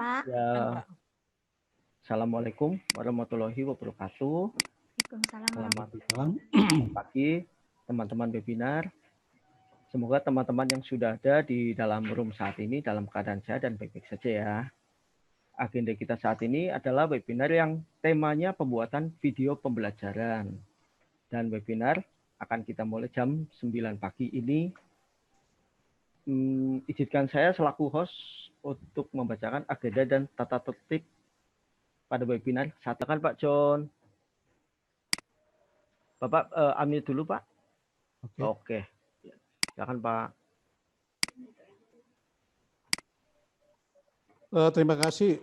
Pak. Ya, Assalamualaikum warahmatullahi wabarakatuh. Waalaikumsalam Selamat warahmatullahi pagi teman-teman webinar. Semoga teman-teman yang sudah ada di dalam room saat ini dalam keadaan sehat dan baik-baik saja ya. Agenda kita saat ini adalah webinar yang temanya pembuatan video pembelajaran. Dan webinar akan kita mulai jam 9 pagi ini. Izinkan saya selaku host untuk membacakan agenda dan tata tertib pada webinar. Silakan Pak John. Bapak ambil dulu Pak. Oke. Silakan Pak. Terima kasih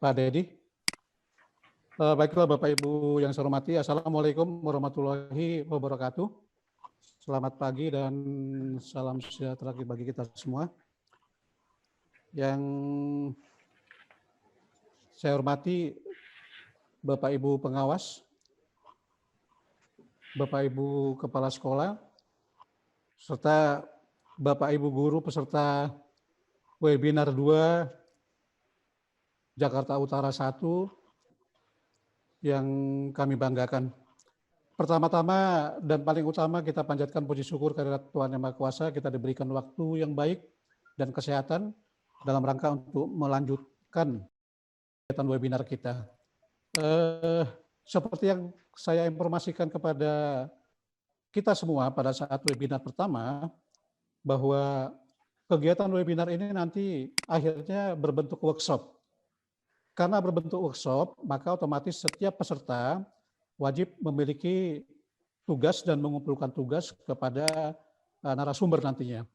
Pak Dedi. Baiklah Bapak Ibu yang saya hormati, Assalamualaikum warahmatullahi wabarakatuh. Selamat pagi dan salam sejahtera bagi kita semua. Yang saya hormati Bapak Ibu pengawas, Bapak Ibu kepala sekolah, serta Bapak Ibu guru peserta webinar 2 Jakarta Utara 1 yang kami banggakan. Pertama-tama dan paling utama kita panjatkan puji syukur kehadirat Tuhan Yang Maha Kuasa, kita diberikan waktu yang baik dan kesehatan dalam rangka untuk melanjutkan kegiatan webinar kita. Seperti yang saya informasikan kepada kita semua pada saat webinar pertama, bahwa kegiatan webinar ini nanti akhirnya berbentuk workshop. Karena berbentuk workshop, maka otomatis setiap peserta wajib memiliki tugas dan mengumpulkan tugas kepada narasumber nantinya.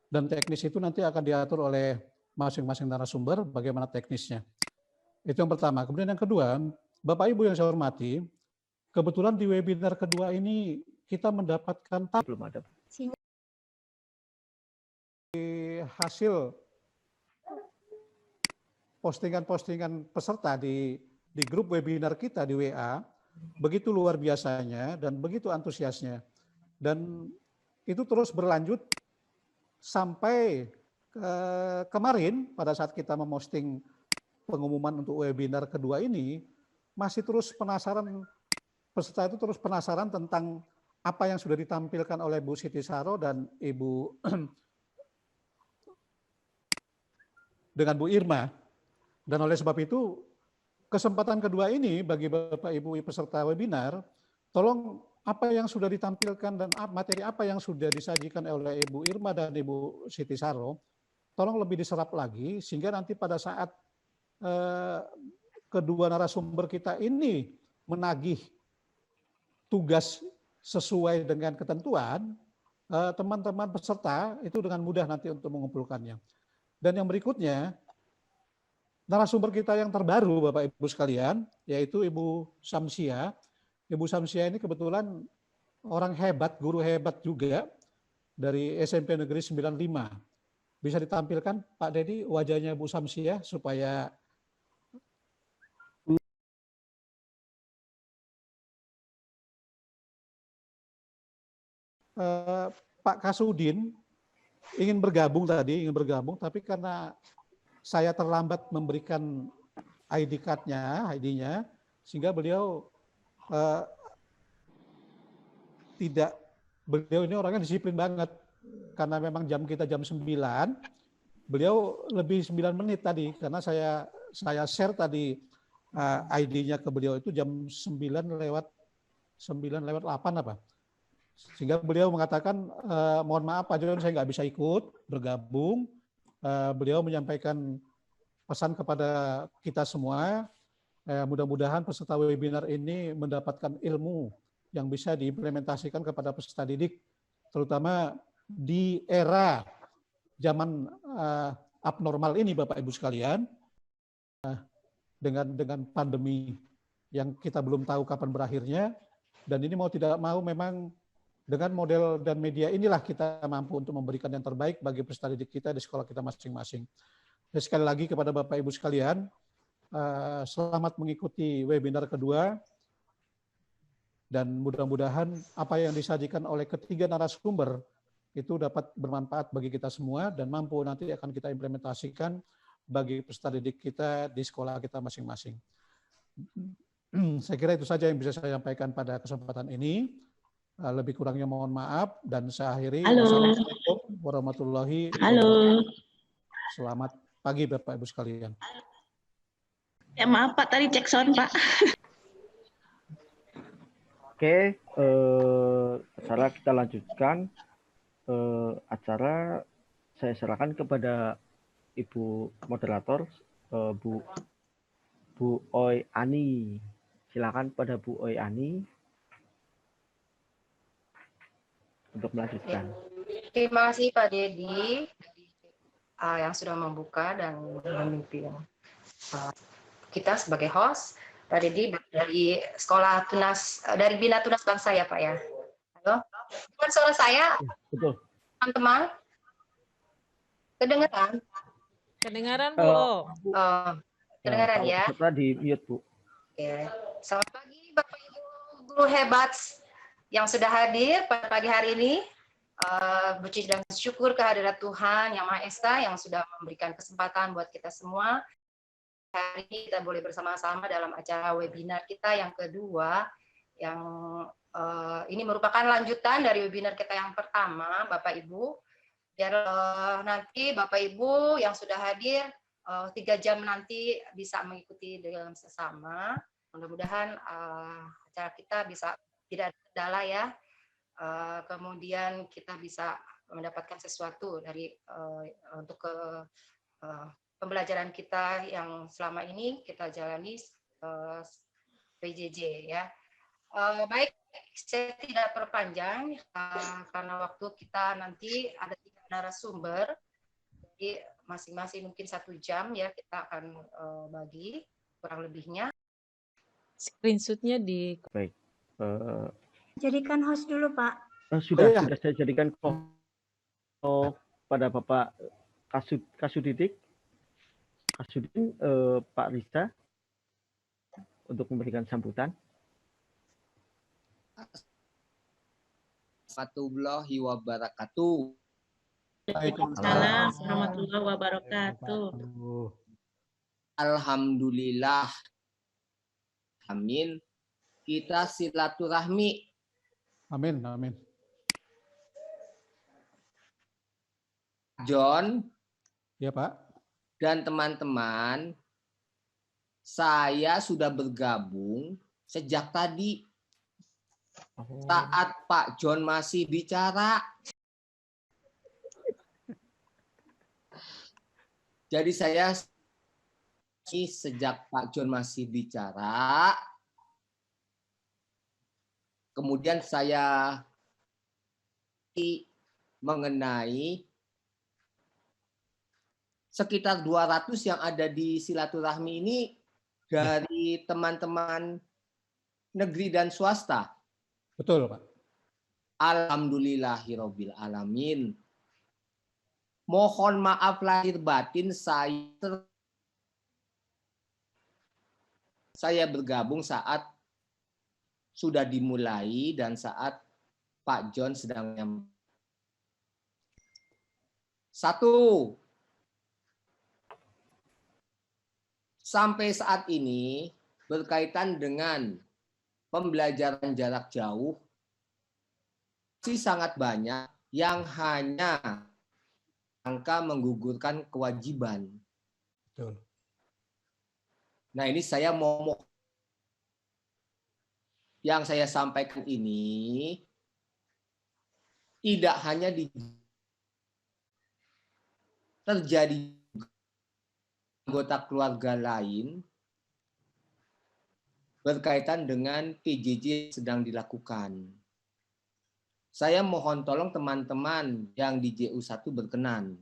Dan teknis itu nanti akan diatur oleh masing-masing narasumber bagaimana teknisnya. Itu yang pertama. Kemudian yang kedua, Bapak Ibu yang saya hormati, kebetulan di webinar kedua ini kita mendapatkan hasil postingan-postingan peserta di grup webinar kita di WA, begitu luar biasanya dan begitu antusiasnya. Dan itu terus berlanjut sampai kemarin pada saat kita memposting pengumuman untuk webinar kedua ini, masih terus penasaran, peserta itu terus penasaran tentang apa yang sudah ditampilkan oleh Bu Siti Saro dan Ibu dengan Bu Irma. Dan oleh sebab itu, kesempatan kedua ini bagi Bapak Ibu peserta webinar, tolong apa yang sudah ditampilkan dan materi apa yang sudah disajikan oleh Ibu Irma dan Ibu Siti Saro, tolong lebih diserap lagi, sehingga nanti pada saat kedua narasumber kita ini menagih tugas sesuai dengan ketentuan, teman-teman peserta itu dengan mudah nanti untuk mengumpulkannya. Dan yang berikutnya, narasumber kita yang terbaru Bapak Ibu sekalian, yaitu Ibu Samsia. Ibu Samsia ini kebetulan orang hebat, guru hebat juga dari SMP Negeri 95. Bisa ditampilkan Pak Dedi wajahnya Bu Samsia supaya Pak Kasudin ingin bergabung, tapi karena saya terlambat memberikan ID card-nya, sehingga beliau beliau ini orangnya disiplin banget, karena memang kita jam 9, beliau lebih 9 menit tadi, karena saya share tadi ID-nya ke beliau itu jam 9 lewat 8 apa. Sehingga beliau mengatakan, mohon maaf Pak John, saya nggak bisa ikut bergabung. Beliau menyampaikan pesan kepada kita semua, mudah-mudahan peserta webinar ini mendapatkan ilmu yang bisa diimplementasikan kepada peserta didik, terutama di era zaman abnormal ini Bapak Ibu sekalian, dengan pandemi yang kita belum tahu kapan berakhirnya, dan ini mau tidak mau memang dengan model dan media inilah kita mampu untuk memberikan yang terbaik bagi peserta didik kita di sekolah kita masing-masing. Dan sekali lagi kepada Bapak Ibu sekalian, selamat mengikuti webinar kedua, dan mudah-mudahan apa yang disajikan oleh ketiga narasumber itu dapat bermanfaat bagi kita semua dan mampu nanti akan kita implementasikan bagi peserta didik kita di sekolah kita masing-masing. Saya kira itu saja yang bisa saya sampaikan pada kesempatan ini. Lebih kurangnya mohon maaf dan saya akhiri. Halo. Wassalamualaikum warahmatullahi Halo. wabarakatuh. Selamat pagi Bapak Ibu sekalian. Ya maaf Pak, tadi cek sound Pak. Oke, acara kita lanjutkan. Acara saya serahkan kepada Ibu moderator, Bu Oi Ani. Silakan pada Bu Oi Ani untuk melanjutkan. Terima kasih Pak Dedi yang sudah membuka dan memimpin kita sebagai host. Pak Dedi dari Sekolah Tunas, dari Bina Tunas Bangsa ya Pak ya. Halo, dengar suara saya? Betul. Teman-teman? Kedengeran? Kedengaran, Bu. Kedengeran ya? Peserta di mute, Bu. Oke. Selamat pagi Bapak Ibu guru hebat yang sudah hadir pada pagi hari ini. Berpuji dan syukur kehadirat Tuhan Yang Maha Esa yang sudah memberikan kesempatan buat kita semua. Hari ini kita boleh bersama-sama dalam acara webinar kita yang kedua, yang ini merupakan lanjutan dari webinar kita yang pertama, Bapak Ibu. Biar nanti Bapak Ibu yang sudah hadir 3 jam nanti bisa mengikuti dengan sesama. Mudah-mudahan acara kita bisa tidak ada kendala ya. Kemudian kita bisa mendapatkan sesuatu dari untuk pembelajaran kita yang selama ini kita jalani PJJ ya. Baik, saya tidak perpanjang karena waktu kita nanti ada 3 narasumber, jadi masing-masing mungkin 1 jam ya kita akan bagi kurang lebihnya. Screenshotnya di... Baik. Jadikan host dulu, Pak. Sudah saya jadikan pada Bapak Kasudin, Pak Risa untuk memberikan sambutan. Warahmatullahi wabarakatuh. Waalaikumsalam warahmatullahi wabarakatuh. Alhamdulillah. Amin. Kita silaturahmi. Amin, amin. John. Ya Pak. Dan teman-teman, saya sudah bergabung sejak tadi. Saat Pak John masih bicara. Jadi saya sejak Pak John masih bicara, kemudian saya mengenai sekitar 200 yang ada di silaturahmi ini dari teman-teman negeri dan swasta. Betul, Pak. Alhamdulillahirabbil alamin. Mohon maaf lahir batin saya bergabung saat sudah dimulai dan saat Pak John sedang sampai saat ini berkaitan dengan pembelajaran jarak jauh masih sangat banyak yang hanya angka menggugurkan kewajiban. Betul. Nah, ini saya mau yang saya sampaikan ini tidak hanya terjadi anggota keluarga lain berkaitan dengan PJJ sedang dilakukan. Saya mohon tolong teman-teman yang di JU1 berkenan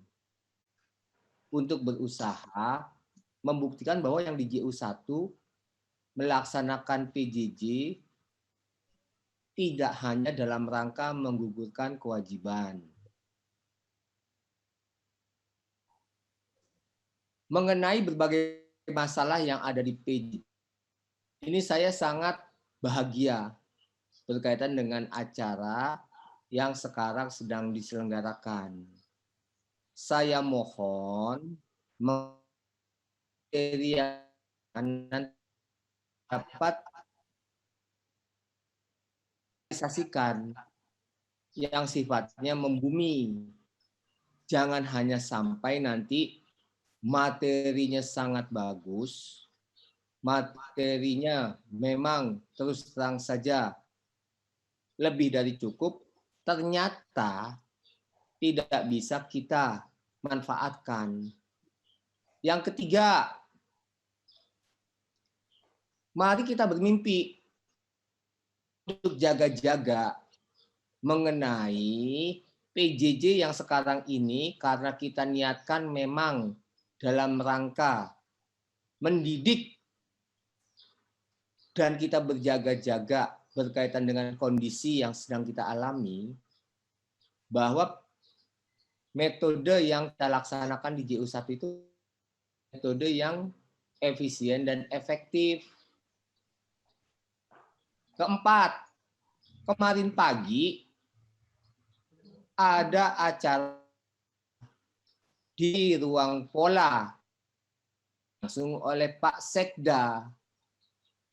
untuk berusaha membuktikan bahwa yang di JU1 melaksanakan PJJ tidak hanya dalam rangka menggugurkan kewajiban. Mengenai berbagai masalah yang ada di PJJ, ini saya sangat bahagia berkaitan dengan acara yang sekarang sedang diselenggarakan. Saya mohon materi yang dapat realisasikan yang sifatnya membumi. Jangan hanya sampai nanti materinya sangat bagus, materinya memang terus terang saja lebih dari cukup, ternyata tidak bisa kita manfaatkan. Yang ketiga, mari kita bermimpi untuk jaga-jaga mengenai PJJ yang sekarang ini, karena kita niatkan memang dalam rangka mendidik dan kita berjaga-jaga berkaitan dengan kondisi yang sedang kita alami, bahwa metode yang kita laksanakan di JU1 itu metode yang efisien dan efektif. Keempat, kemarin pagi ada acara di ruang pola langsung oleh Pak Sekda.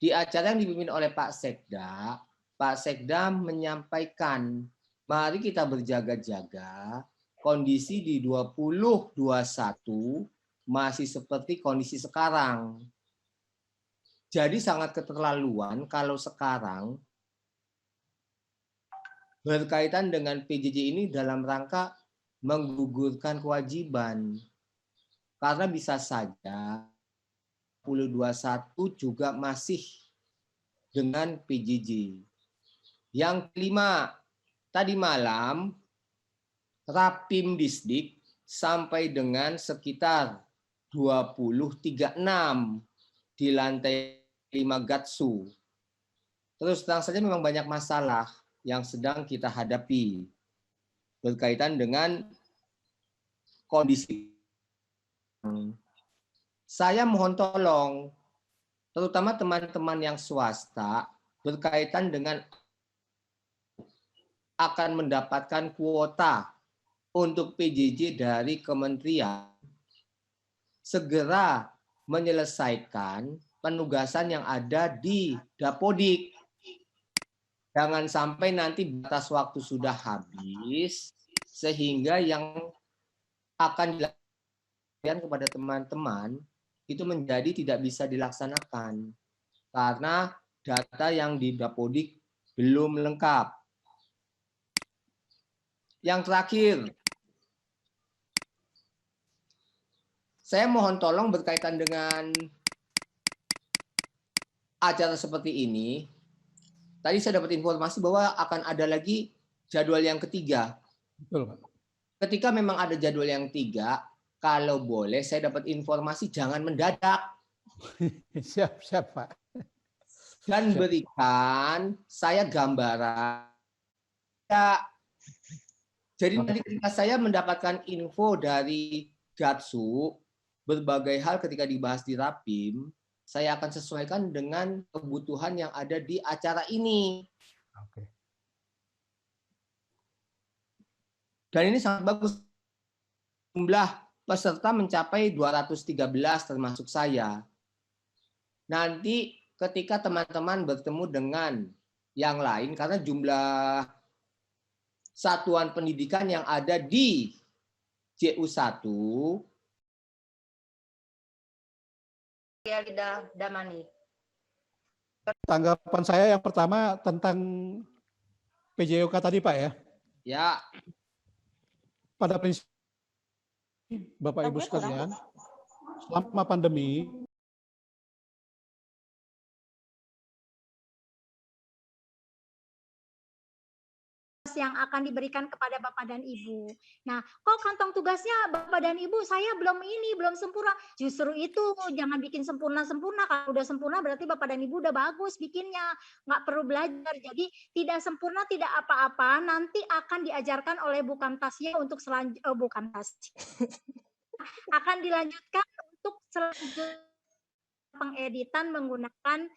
Di acara yang dipimpin oleh Pak Sekda menyampaikan, mari kita berjaga-jaga, kondisi di 2021 masih seperti kondisi sekarang. Jadi sangat keterlaluan kalau sekarang berkaitan dengan PJJ ini dalam rangka menggugurkan kewajiban. Karena bisa saja 2021 juga masih dengan PJJ. Yang kelima, tadi malam Rapim Disdik sampai dengan sekitar 20.36 di lantai 5 Gatsu. Terus terang saja memang banyak masalah yang sedang kita hadapi berkaitan dengan kondisi. Saya mohon tolong, terutama teman-teman yang swasta, berkaitan dengan akan mendapatkan kuota untuk PJJ dari kementerian, segera menyelesaikan penugasan yang ada di Dapodik. Jangan sampai nanti batas waktu sudah habis, sehingga yang akan dilakukan kepada teman-teman itu menjadi tidak bisa dilaksanakan karena data yang di Dapodik belum lengkap. Yang terakhir, saya mohon tolong berkaitan dengan acara seperti ini. Tadi saya dapat informasi bahwa akan ada lagi jadwal yang ketiga. Betul, Pak. Ketika memang ada jadwal yang ketiga, kalau boleh saya dapat informasi jangan mendadak. Siap, Pak. Dan berikan saya gambaran. Jadi nanti ketika saya mendapatkan info dari Gatsu, berbagai hal ketika dibahas di Rapim, saya akan sesuaikan dengan kebutuhan yang ada di acara ini. Oke. Dan ini sangat bagus. Jumlah peserta mencapai 213 termasuk saya. Nanti ketika teman-teman bertemu dengan yang lain, karena jumlah satuan pendidikan yang ada di JU1 Damani. Tanggapan saya yang pertama tentang PJOK tadi, Pak, ya. ya Pada prinsip Bapak Ibu sekalian, selama pandemi yang akan diberikan kepada Bapak dan Ibu. Nah, kok kantong tugasnya Bapak dan Ibu saya belum sempurna. Justru itu jangan bikin sempurna-sempurna. Kalau udah sempurna berarti Bapak dan Ibu udah bagus bikinnya. Nggak perlu belajar. Jadi tidak sempurna, tidak apa-apa. Nanti akan diajarkan oleh Bu Kamtasya untuk bukan Tasya. Akan dilanjutkan untuk selanjutnya pengeditan menggunakan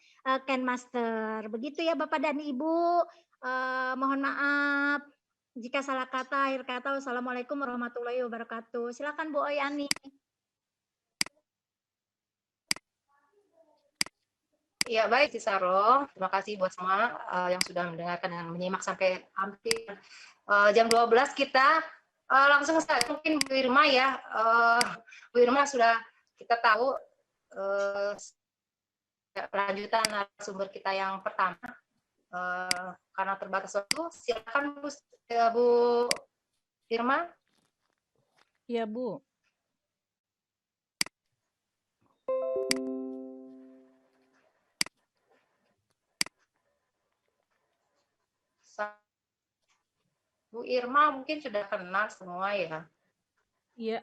KenMaster. Begitu ya Bapak dan Ibu. Mohon maaf jika salah kata, akhir kata. Wassalamualaikum warahmatullahi wabarakatuh. Silakan Bu Oyani. Ya, baik, Cisaro. Terima kasih buat semua yang sudah mendengarkan dan menyimak sampai hampir jam 12 kita langsung saja mungkin Bu Irma ya. Bu Irma sudah kita tahu lanjutan narasumber kita yang pertama. Karena terbatas waktu, silakan Bu Irma. Iya, Bu. Bu Irma mungkin sudah kenal semua ya. Iya.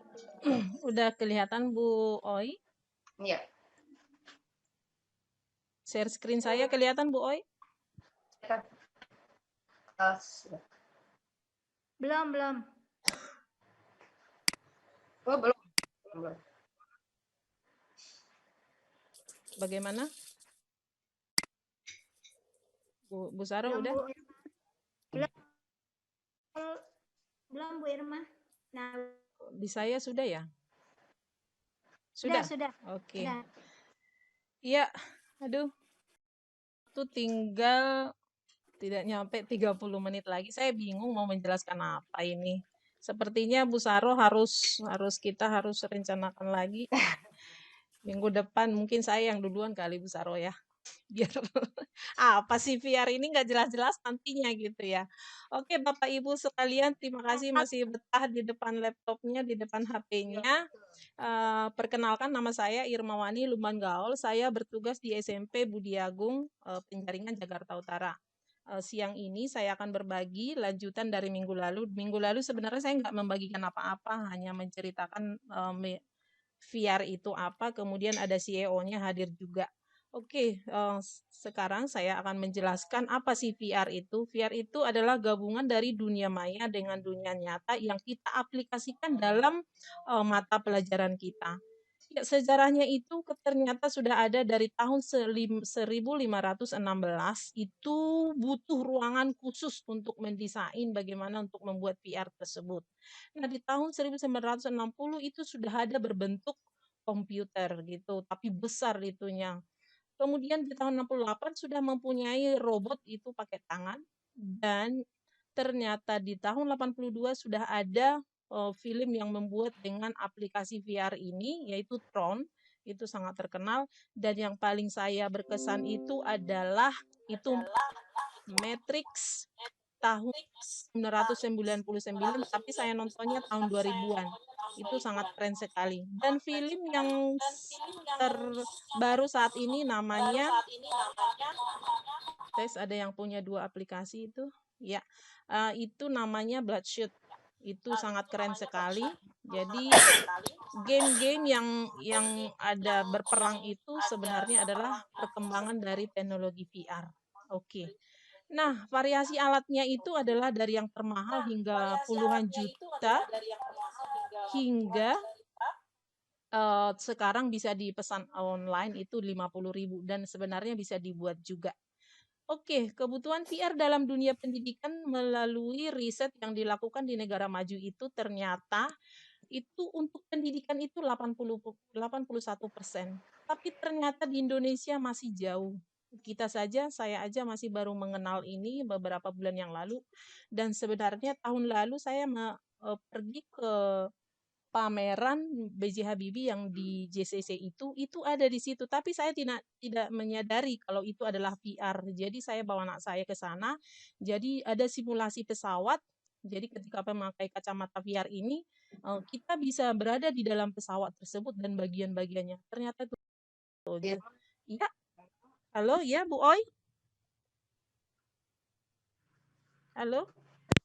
Udah kelihatan Bu Oi? Iya. Share screen saya kelihatan Bu Oi? Belum. Oh, belum. Bagaimana? Bu Saro Belum, udah? Bu. Belum Bu Irma. Nah, Di saya sudah ya? Sudah? sudah. Oke. Sudah. Iya, aduh. Itu tinggal tidak nyampe 30 menit lagi. Saya bingung mau menjelaskan apa ini. Sepertinya Bu Saro harus kita harus rencanakan lagi. Minggu depan mungkin saya yang duluan kali Bu Saro ya. Biar apa sih VR ini nggak jelas-jelas nantinya gitu ya. Oke Bapak Ibu sekalian, terima kasih masih betah di depan laptopnya, di depan HP-nya. Perkenalkan nama saya Irmawani Lumban Gaul, saya bertugas di SMP Budi Agung Penjaringan Jakarta Utara. Siang ini saya akan berbagi lanjutan dari minggu lalu. Minggu lalu sebenarnya saya nggak membagikan apa-apa, hanya menceritakan VR itu apa, kemudian ada CEO-nya hadir juga. Oke, sekarang saya akan menjelaskan apa sih VR itu. VR itu adalah gabungan dari dunia maya dengan dunia nyata yang kita aplikasikan dalam mata pelajaran kita. Ya, sejarahnya itu ternyata sudah ada dari tahun 1516, itu butuh ruangan khusus untuk mendesain bagaimana untuk membuat VR tersebut. Nah, di tahun 1960 itu sudah ada berbentuk komputer gitu, tapi besar itunya. Kemudian di tahun 68 sudah mempunyai robot itu pakai tangan, dan ternyata di tahun 82 sudah ada film yang membuat dengan aplikasi VR ini, yaitu Tron. Itu sangat terkenal, dan yang paling saya berkesan itu adalah Matrix tahun 1999, tapi saya nontonnya tahun 2000-an. Itu sangat keren sekali. Dan film yang terbaru saat ini namanya ada yang punya 2 aplikasi itu. Ya, itu namanya Bloodshot. Itu sangat keren sekali. Jadi game-game yang ada berperang itu sebenarnya adalah perkembangan dari teknologi VR. Oke. Nah, variasi alatnya itu adalah dari yang termahal hingga puluhan juta hingga sekarang bisa dipesan online itu 50.000 dan sebenarnya bisa dibuat juga. Oke, kebutuhan VR dalam dunia pendidikan melalui riset yang dilakukan di negara maju itu ternyata itu untuk pendidikan itu 81%. Tapi ternyata di Indonesia masih jauh. Saya aja masih baru mengenal ini beberapa bulan yang lalu, dan sebenarnya tahun lalu saya pergi ke pameran B.J. Habibie yang di JCC itu ada di situ, tapi saya tidak menyadari kalau itu adalah VR. Jadi saya bawa anak saya ke sana, jadi ada simulasi pesawat. Jadi ketika memakai kacamata VR ini, kita bisa berada di dalam pesawat tersebut dan bagian-bagiannya. Ternyata itu. Iya. Halo, ya Bu Oi? Halo?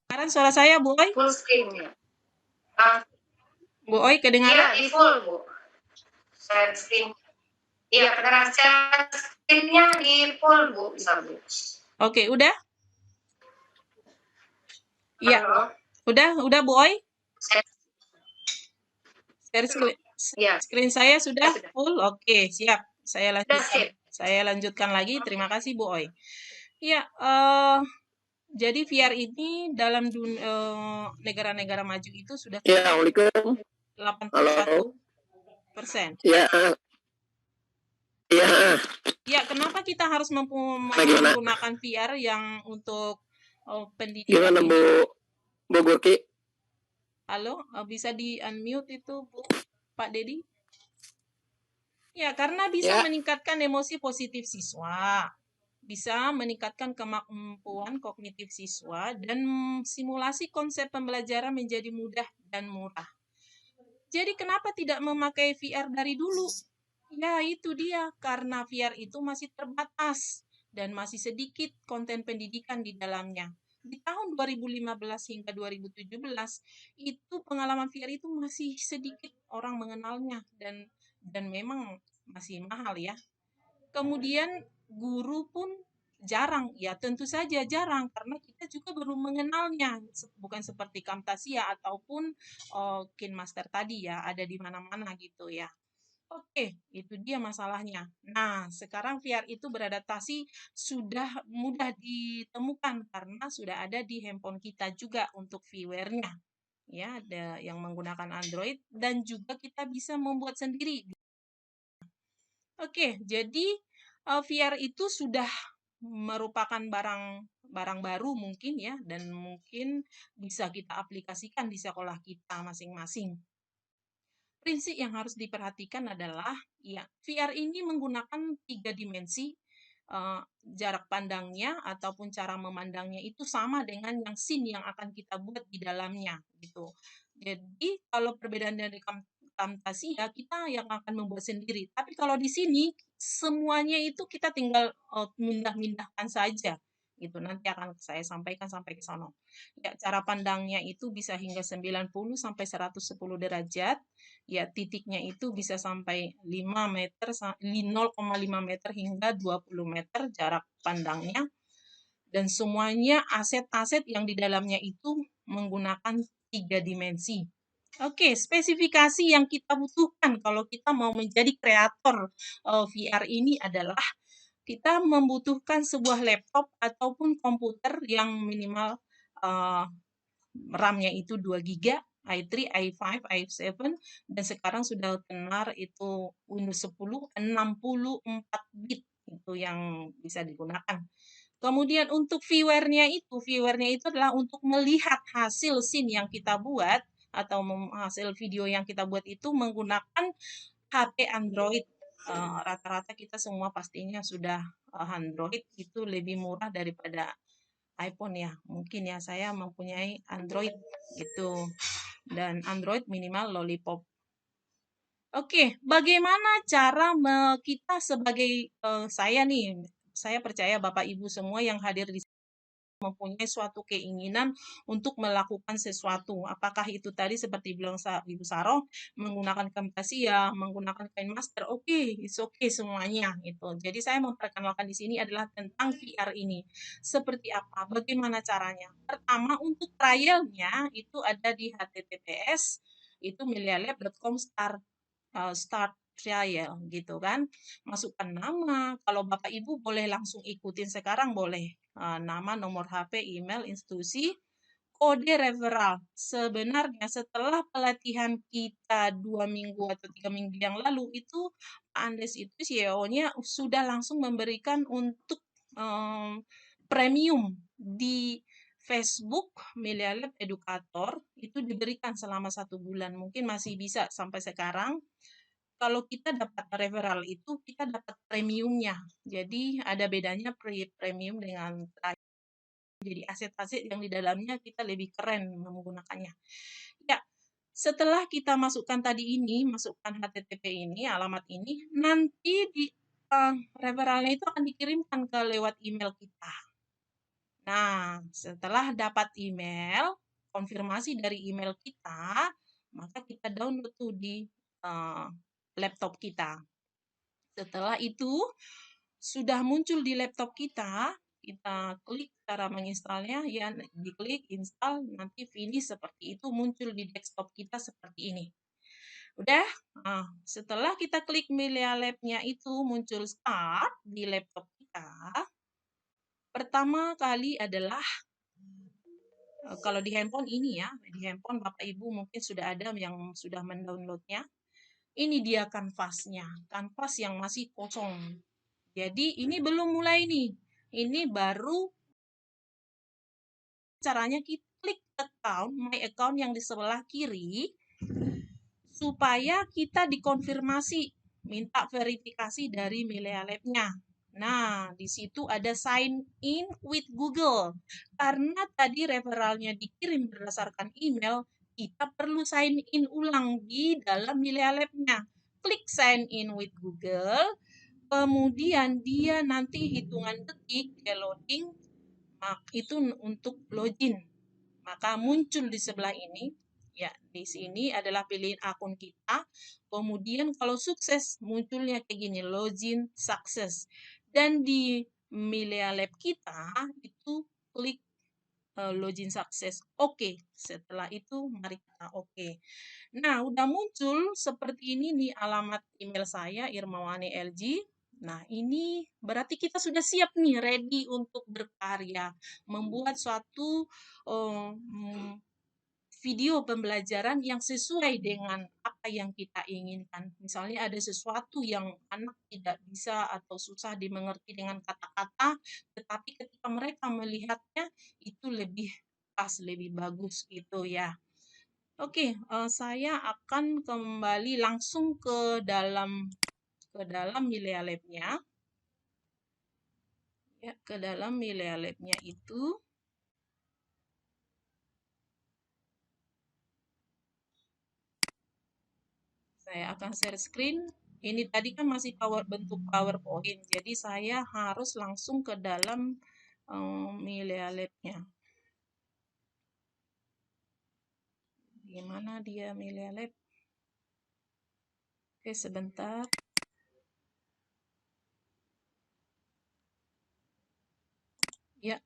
Sekarang suara saya Bu Oi? Full screen ya. Bu Oi kedengaran? Iya, di full Bu. Share screen. Iya, kedengaran share screen-nya di full Bu, bisa Bu. Oke, udah? Iya. Udah Bu Oi? Share screen saya sudah full? Oke, siap. Saya lanjutkan lagi. Terima kasih Bu Oi. Iya, jadi VR ini dalam negara-negara maju itu sudah 81%. Ya, kenapa kita harus Gimana? menggunakan VR yang untuk pendidikan Gimana ini? Bu Gurki? Halo, bisa di-unmute itu Bu, Pak Dedi? Ya, karena bisa Ya. meningkatkan emosi positif siswa, bisa meningkatkan kemampuan kognitif siswa, dan simulasi konsep pembelajaran menjadi mudah dan murah. Jadi kenapa tidak memakai VR dari dulu? Ya, itu dia. Karena VR itu masih terbatas dan masih sedikit konten pendidikan di dalamnya. Di tahun 2015 hingga 2017, itu pengalaman VR itu masih sedikit orang mengenalnya dan memang masih mahal ya. Kemudian guru pun jarang, ya tentu saja jarang karena kita juga baru mengenalnya, bukan seperti Camtasia ataupun KineMaster tadi ya, ada di mana-mana gitu ya. Oke, itu dia masalahnya. Nah, sekarang VR itu beradaptasi sudah mudah ditemukan karena sudah ada di handphone kita juga untuk viewernya. Ya, ada yang menggunakan Android dan juga kita bisa membuat sendiri. Oke, jadi VR itu sudah merupakan barang baru mungkin ya, dan mungkin bisa kita aplikasikan di sekolah kita masing-masing. Prinsip yang harus diperhatikan adalah, ya, VR ini menggunakan 3 dimensi, jarak pandangnya ataupun cara memandangnya itu sama dengan yang scene yang akan kita buat di dalamnya, gitu. Jadi, kalau perbedaan dari Camtasia, kita yang akan membuat sendiri. Tapi kalau di sini, semuanya itu kita tinggal mindah-mindahkan saja, gitu. Nanti akan saya sampaikan sampai ke sana. Ya, cara pandangnya itu bisa hingga 90 sampai 110 derajat. Ya, titiknya itu bisa sampai 5 meter, 0,5 meter hingga 20 meter jarak pandangnya. Dan semuanya aset-aset yang di dalamnya itu menggunakan 3 dimensi. Oke, spesifikasi yang kita butuhkan kalau kita mau menjadi kreator VR ini adalah kita membutuhkan sebuah laptop ataupun komputer yang minimal RAM-nya itu 2 GB, i3, i5, i7, dan sekarang sudah tenar itu Windows 10 64 bit itu yang bisa digunakan. Kemudian untuk viewernya itu adalah untuk melihat hasil scene yang kita buat atau hasil video yang kita buat itu menggunakan HP Android. Rata-rata kita semua pastinya sudah Android, itu lebih murah daripada iPhone ya. Mungkin ya saya mempunyai Android gitu. Dan Android minimal Lollipop. Oke, bagaimana cara kita sebagai saya percaya Bapak Ibu semua yang hadir di sini mempunyai suatu keinginan untuk melakukan sesuatu. Apakah itu tadi seperti bilang Ibu Saroh, menggunakan Camtasia, menggunakan KineMaster, it's okay semuanya gitu. Jadi saya memperkenalkan di sini adalah tentang VR ini. Seperti apa? Bagaimana caranya? Pertama, untuk trialnya itu ada di https itu milialab.com start trial gitu kan. Masukkan nama, kalau Bapak Ibu boleh langsung ikutin sekarang boleh. Nama, nomor HP, email, institusi, kode referral. Sebenarnya setelah pelatihan kita 2 minggu atau 3 minggu yang lalu itu Pak Andes itu CEO-nya sudah langsung memberikan untuk premium di Facebook Milialab Edukator itu diberikan selama 1 bulan. Mungkin masih bisa sampai sekarang. Kalau kita dapat referral itu kita dapat premiumnya. Jadi ada bedanya premium dengan trial. Jadi aset-aset yang di dalamnya kita lebih keren menggunakannya. Ya, setelah kita masukkan tadi ini, masukkan HTTP ini, alamat ini, nanti di referralnya itu akan dikirimkan ke lewat email kita. Nah, setelah dapat email, konfirmasi dari email kita, maka kita download tuh di laptop kita. Setelah itu, sudah muncul di laptop kita klik cara menginstalnya, ya diklik install, nanti finish seperti itu muncul di desktop kita seperti ini. Udah, setelah kita klik Milialab-nya itu muncul start di laptop kita, pertama kali adalah kalau di handphone ini ya, di handphone Bapak Ibu mungkin sudah ada yang sudah mendownloadnya. Ini dia kanvasnya, kanvas yang masih kosong. Jadi ini belum mulai nih. Ini baru caranya kita klik account, my account yang di sebelah kiri, supaya kita dikonfirmasi, minta verifikasi dari Milea Lab-nya. Nah, di situ ada sign in with Google. Karena tadi referralnya dikirim berdasarkan email, kita perlu sign in ulang di dalam Milea Lab-nya. Klik sign in with Google, kemudian dia nanti hitungan detik dia loading, itu untuk login. Maka muncul di sebelah ini, ya di sini adalah pilihan akun kita. Kemudian kalau sukses munculnya kayak gini, login sukses. Dan di Milea Lab kita itu klik login sukses. Oke. Setelah itu mari kita oke. Nah, udah muncul seperti ini nih alamat email saya Irmawani LG. Nah, ini berarti kita sudah siap nih, ready untuk berkarya, membuat suatu video pembelajaran yang sesuai dengan apa yang kita inginkan. Misalnya ada sesuatu yang anak tidak bisa atau susah dimengerti dengan kata-kata, tetapi ketika mereka melihatnya itu lebih pas, lebih bagus gitu ya. Oke, saya akan kembali langsung ke dalam Milea Lab-nya. Ya, ke dalam Milea Lab-nya itu. Saya akan share screen. Ini tadi kan masih bentuk PowerPoint, jadi saya harus langsung ke dalam Milea Lab-nya. Gimana dia Milea Lab? Oke, sebentar. Ya.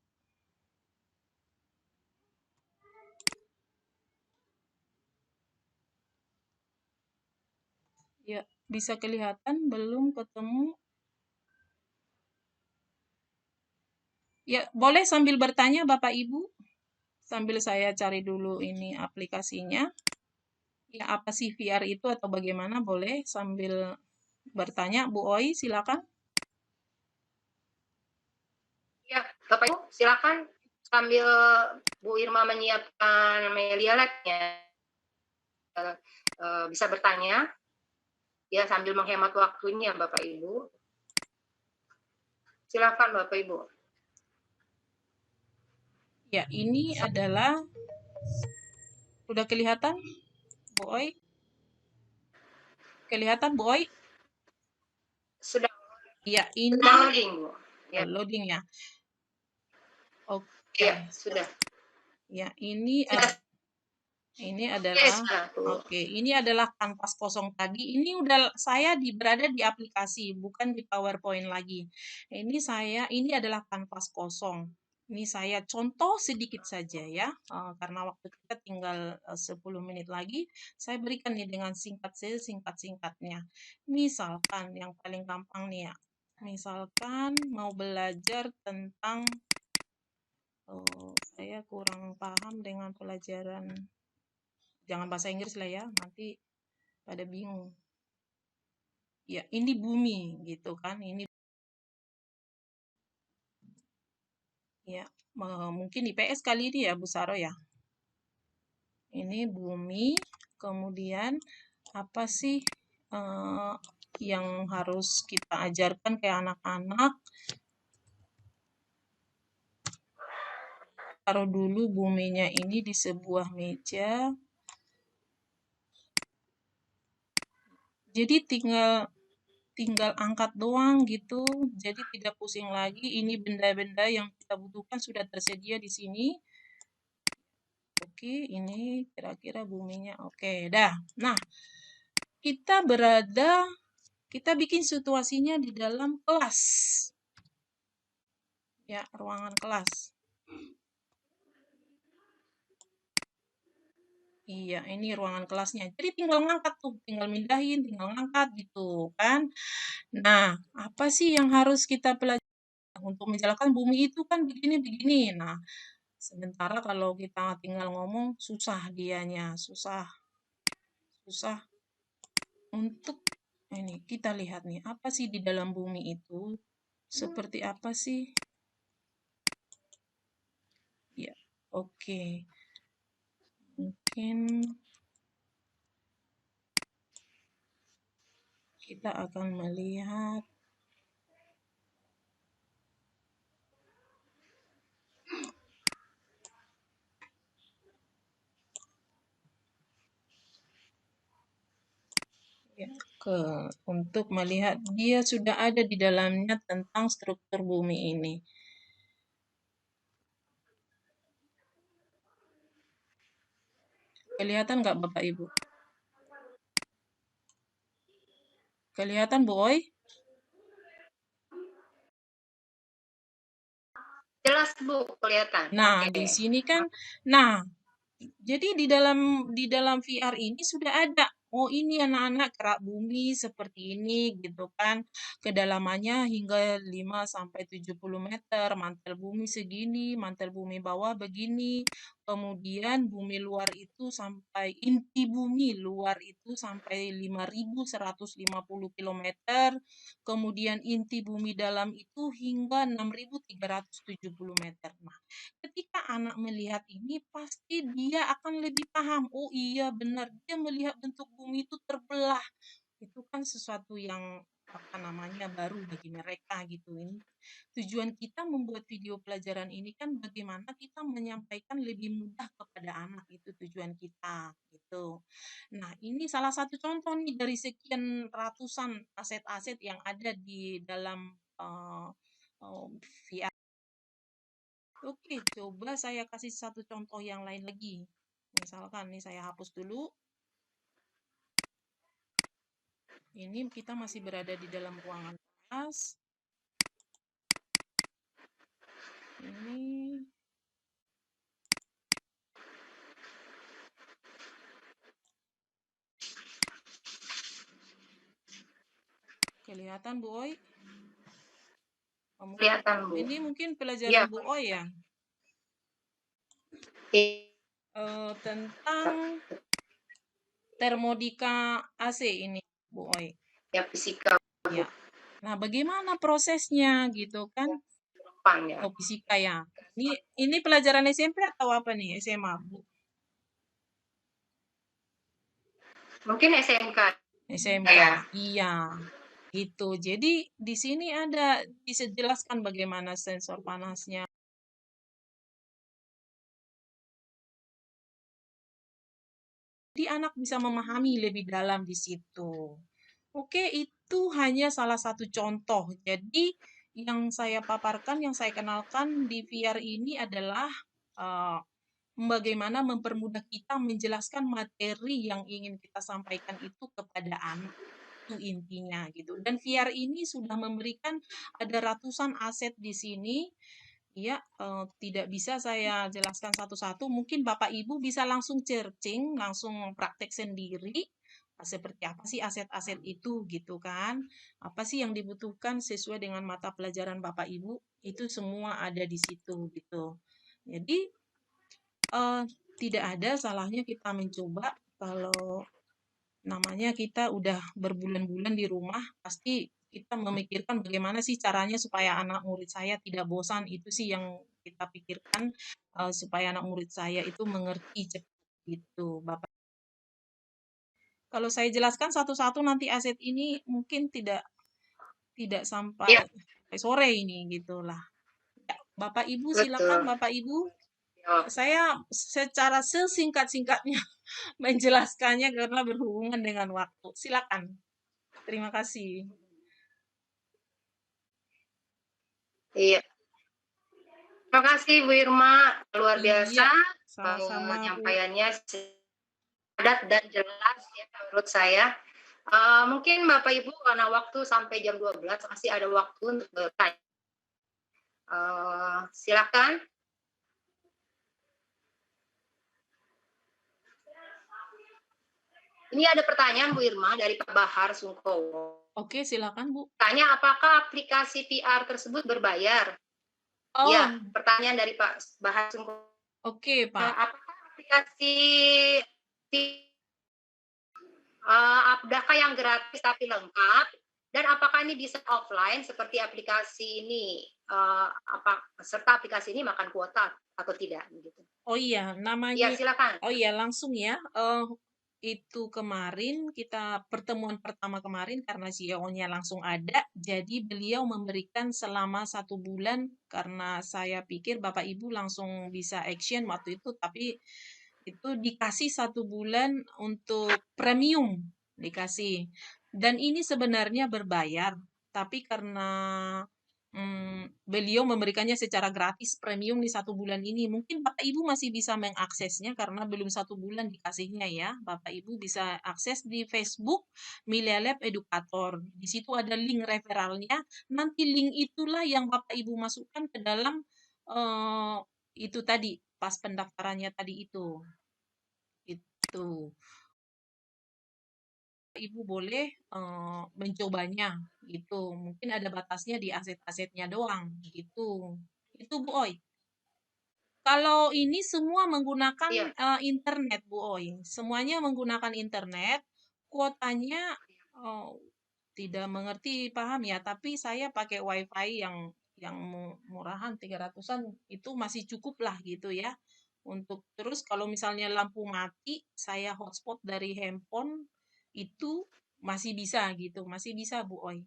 Ya, bisa kelihatan belum ketemu? Ya, boleh sambil bertanya Bapak Ibu? Sambil saya cari dulu ini aplikasinya. Ya, apa sih VR itu atau bagaimana? Boleh sambil bertanya. Bu Oi, silakan. Ya, Bapak Ibu, silakan sambil Bu Irma menyiapkan Milea Lab-nya. Bisa bertanya. Ya, sambil menghemat waktunya Bapak Ibu. Silakan Bapak Ibu. Ya, ini adalah sudah kelihatan, Bu Oi? Kelihatan, Bu Oi? Sudah. Ya, ini sudah loading, Bu. Ya. Loading ya. Oke. Ya, sudah. Ya, ini adalah Yes, ini adalah kanvas kosong tadi. Ini udah saya berada di aplikasi, bukan di PowerPoint lagi. Ini adalah kanvas kosong. Ini saya contoh sedikit saja ya, karena waktu kita tinggal 10 menit lagi. Saya berikan nih dengan singkat-singkatnya. Misalkan yang paling gampang nih ya. Misalkan mau belajar tentang saya kurang paham dengan pelajaran, jangan bahasa Inggris lah ya, nanti pada bingung. Ya, ini bumi gitu kan, ini ya mungkin IPS kali ini ya Bu Saro ya. Ini bumi, kemudian apa sih yang harus kita ajarkan ke anak-anak? Taruh dulu buminya ini di sebuah meja. Jadi tinggal angkat doang gitu. Jadi tidak pusing lagi. Ini benda-benda yang kita butuhkan sudah tersedia di sini. Oke, ini kira-kira buminya. Oke, dah. Nah, kita bikin situasinya di dalam kelas. Ya, ruangan kelas. Iya, ini ruangan kelasnya. Jadi tinggal ngangkat tuh, tinggal mindahin, tinggal ngangkat gitu kan. Nah, apa sih yang harus kita pelajari untuk menjalankan bumi itu kan begini-begini. Nah, sementara kalau kita tinggal ngomong susah dianya, susah untuk ini kita lihat nih, apa sih di dalam bumi itu? seperti apa sih? Ya, oke. Mungkin kita akan melihat ya, untuk melihat dia sudah ada di dalamnya tentang struktur bumi ini. Kelihatan nggak Bapak Ibu? Kelihatan Bu Oi? Jelas Bu, kelihatan. Nah, Oke. di sini kan, nah, jadi di dalam VR ini sudah ada. Oh, ini anak-anak kerak bumi seperti ini gitu kan. Kedalamannya hingga 5 sampai 70 meter, mantel bumi segini, mantel bumi bawah begini. Kemudian bumi luar itu sampai inti bumi luar itu sampai 5.150 kilometer. Kemudian inti bumi dalam itu hingga 6.370 meter. Nah, ketika anak melihat ini pasti dia akan lebih paham, oh iya benar, dia melihat bentuk bumi itu terbelah. Itu kan sesuatu yang apa namanya baru bagi mereka gitu. Ini tujuan kita membuat video pelajaran ini kan bagaimana kita menyampaikan lebih mudah kepada anak, itu tujuan kita gitu. Nah, ini salah satu contoh nih dari sekian ratusan aset-aset yang ada di dalam VR. Oke, coba saya kasih satu contoh yang lain lagi. Misalkan nih saya hapus dulu. Ini kita masih berada di dalam ruangan kelas. Ini kelihatan Bu Oi? Kelihatan Bu. Ini mungkin pelajaran Iya. Bu Oi ya? Tentang termodika AC ini Bu Oi. Ya, fisika. Ya. Nah, bagaimana prosesnya gitu kan? Ya. Oh, fisika ya. Ini pelajaran SMP atau apa nih? SMA, Bu? Mungkin SMK. SMK. Ya. Iya. Gitu. Jadi di sini ada bisa jelaskan bagaimana sensor panasnya. Jadi anak bisa memahami lebih dalam di situ. Oke, itu hanya salah satu contoh. Jadi yang saya paparkan, yang saya kenalkan di VR ini adalah bagaimana mempermudah kita menjelaskan materi yang ingin kita sampaikan itu kepada anak. Itu intinya gitu. Dan VR ini sudah memberikan ada ratusan aset di sini. Ya, tidak bisa saya jelaskan satu-satu. Mungkin Bapak Ibu bisa langsung searching, langsung praktek sendiri. Seperti apa sih aset-aset itu gitu kan? Apa sih yang dibutuhkan sesuai dengan mata pelajaran Bapak Ibu? Itu semua ada di situ gitu. Jadi tidak ada salahnya kita mencoba kalau namanya kita udah berbulan-bulan di rumah, pasti kita memikirkan bagaimana sih caranya supaya anak murid saya tidak bosan. Itu sih yang kita pikirkan, supaya anak murid saya itu mengerti cepat gitu, Bapak. Kalau saya jelaskan satu-satu nanti aset ini mungkin tidak sampai sore ini gitulah. Ya, Bapak Ibu silakan Bapak Ibu. Saya secara sesingkat-singkatnya menjelaskannya karena berhubungan dengan waktu. Silakan. Terima kasih. Iya. Terima kasih Bu Irma, luar biasa. Sama-sama, penyampaiannya padat dan jelas ya menurut saya. Mungkin Bapak Ibu karena waktu sampai jam 12 masih ada waktu untuk bertanya. Silakan. Ini ada pertanyaan Bu Irma dari Pak Bahar Sungkowo. Oke, silakan Bu. Tanya apakah aplikasi VR tersebut berbayar? Oh. Ya, pertanyaan dari Pak Bahar Sungkowo. Oke, Pak. Apakah aplikasi apakah yang gratis tapi lengkap Dan apakah ini bisa offline seperti aplikasi ini, serta aplikasi ini makan kuota atau tidak? Gitu. Oh iya, Ya, namanya, silakan. oh iya langsung ya. Itu kemarin kita pertemuan pertama kemarin karena CEO-nya langsung ada, jadi beliau memberikan selama 1 bulan karena saya pikir Bapak Ibu langsung bisa action waktu itu, tapi itu dikasih 1 bulan untuk premium dikasih. Dan ini sebenarnya berbayar, tapi karena beliau memberikannya secara gratis premium di 1 bulan ini. Mungkin Bapak Ibu masih bisa mengaksesnya karena belum 1 bulan dikasihnya ya. Bapak Ibu bisa akses di Facebook Milea Lab Edukator. Di situ ada link referralnya. Nanti link itulah yang Bapak Ibu masukkan ke dalam itu tadi pas pendaftarannya tadi itu. Itu. Ibu boleh mencobanya gitu. Mungkin ada batasnya di aset-asetnya doang gitu. Itu Bu Oi. Kalau ini semua menggunakan Iya. internet Bu Oi. Semuanya menggunakan internet. Kuotanya tidak mengerti paham ya, tapi saya pakai WiFi yang murahan 300-an itu masih cukup lah gitu ya. Untuk terus kalau misalnya lampu mati, saya hotspot dari handphone itu masih bisa gitu, masih bisa Bu Oi.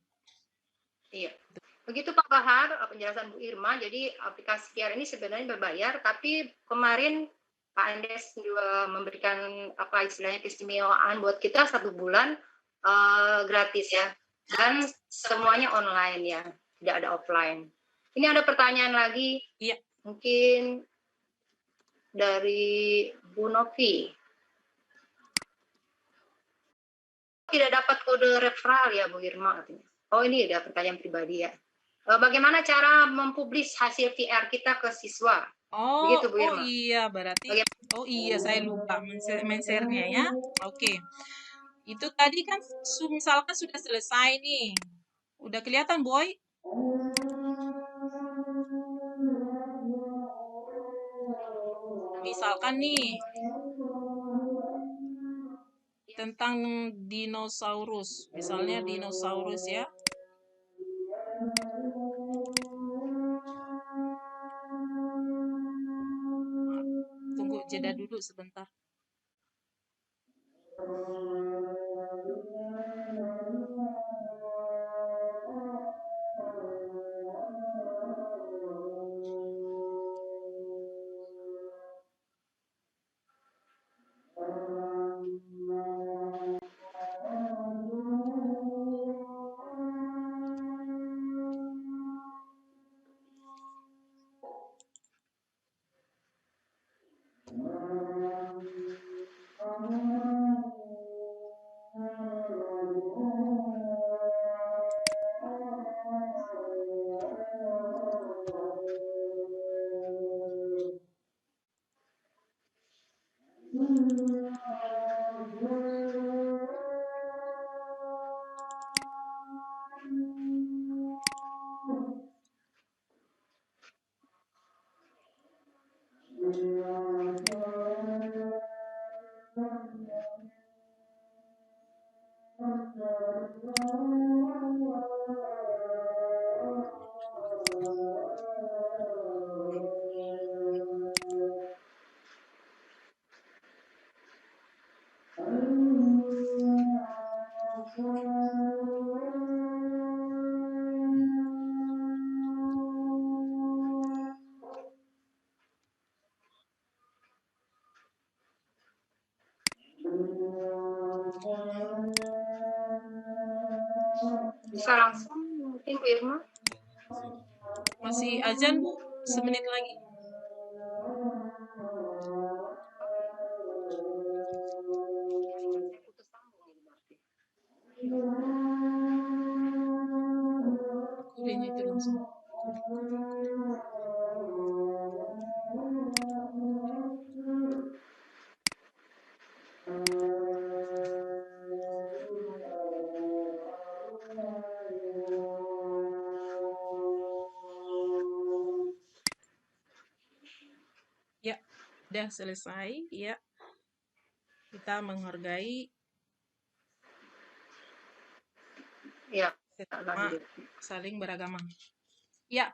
Iya. Begitu Pak Bahar, penjelasan Bu Irma. Jadi aplikasi QR ini sebenarnya berbayar, tapi kemarin Pak Andes juga memberikan apa istilahnya keistimewaan buat kita 1 bulan gratis ya, dan semuanya online ya, tidak ada offline. Ini ada pertanyaan lagi, Iya. mungkin dari Bu Novi. Tidak dapat kode referral ya Bu Irma katanya. Oh ini ada pertanyaan pribadi ya. Bagaimana cara mempublish hasil VR kita ke siswa? Begitu Bu Irma. Iya berarti, oh iya saya lupa men-share-nya ya. Oke. Itu tadi kan misalkan sudah selesai nih. Udah kelihatan Boy? Misalkan nih tentang dinosaurus, misalnya dinosaurus ya. Tunggu jeda dulu sebentar. Bisa langsung mungkin Bu Irma. Masih azan Bu, semenit lagi. Kulinya itu langsung. Ya, udah selesai. Ya, kita menghargai. Ya. sesama saling beragama. Ya,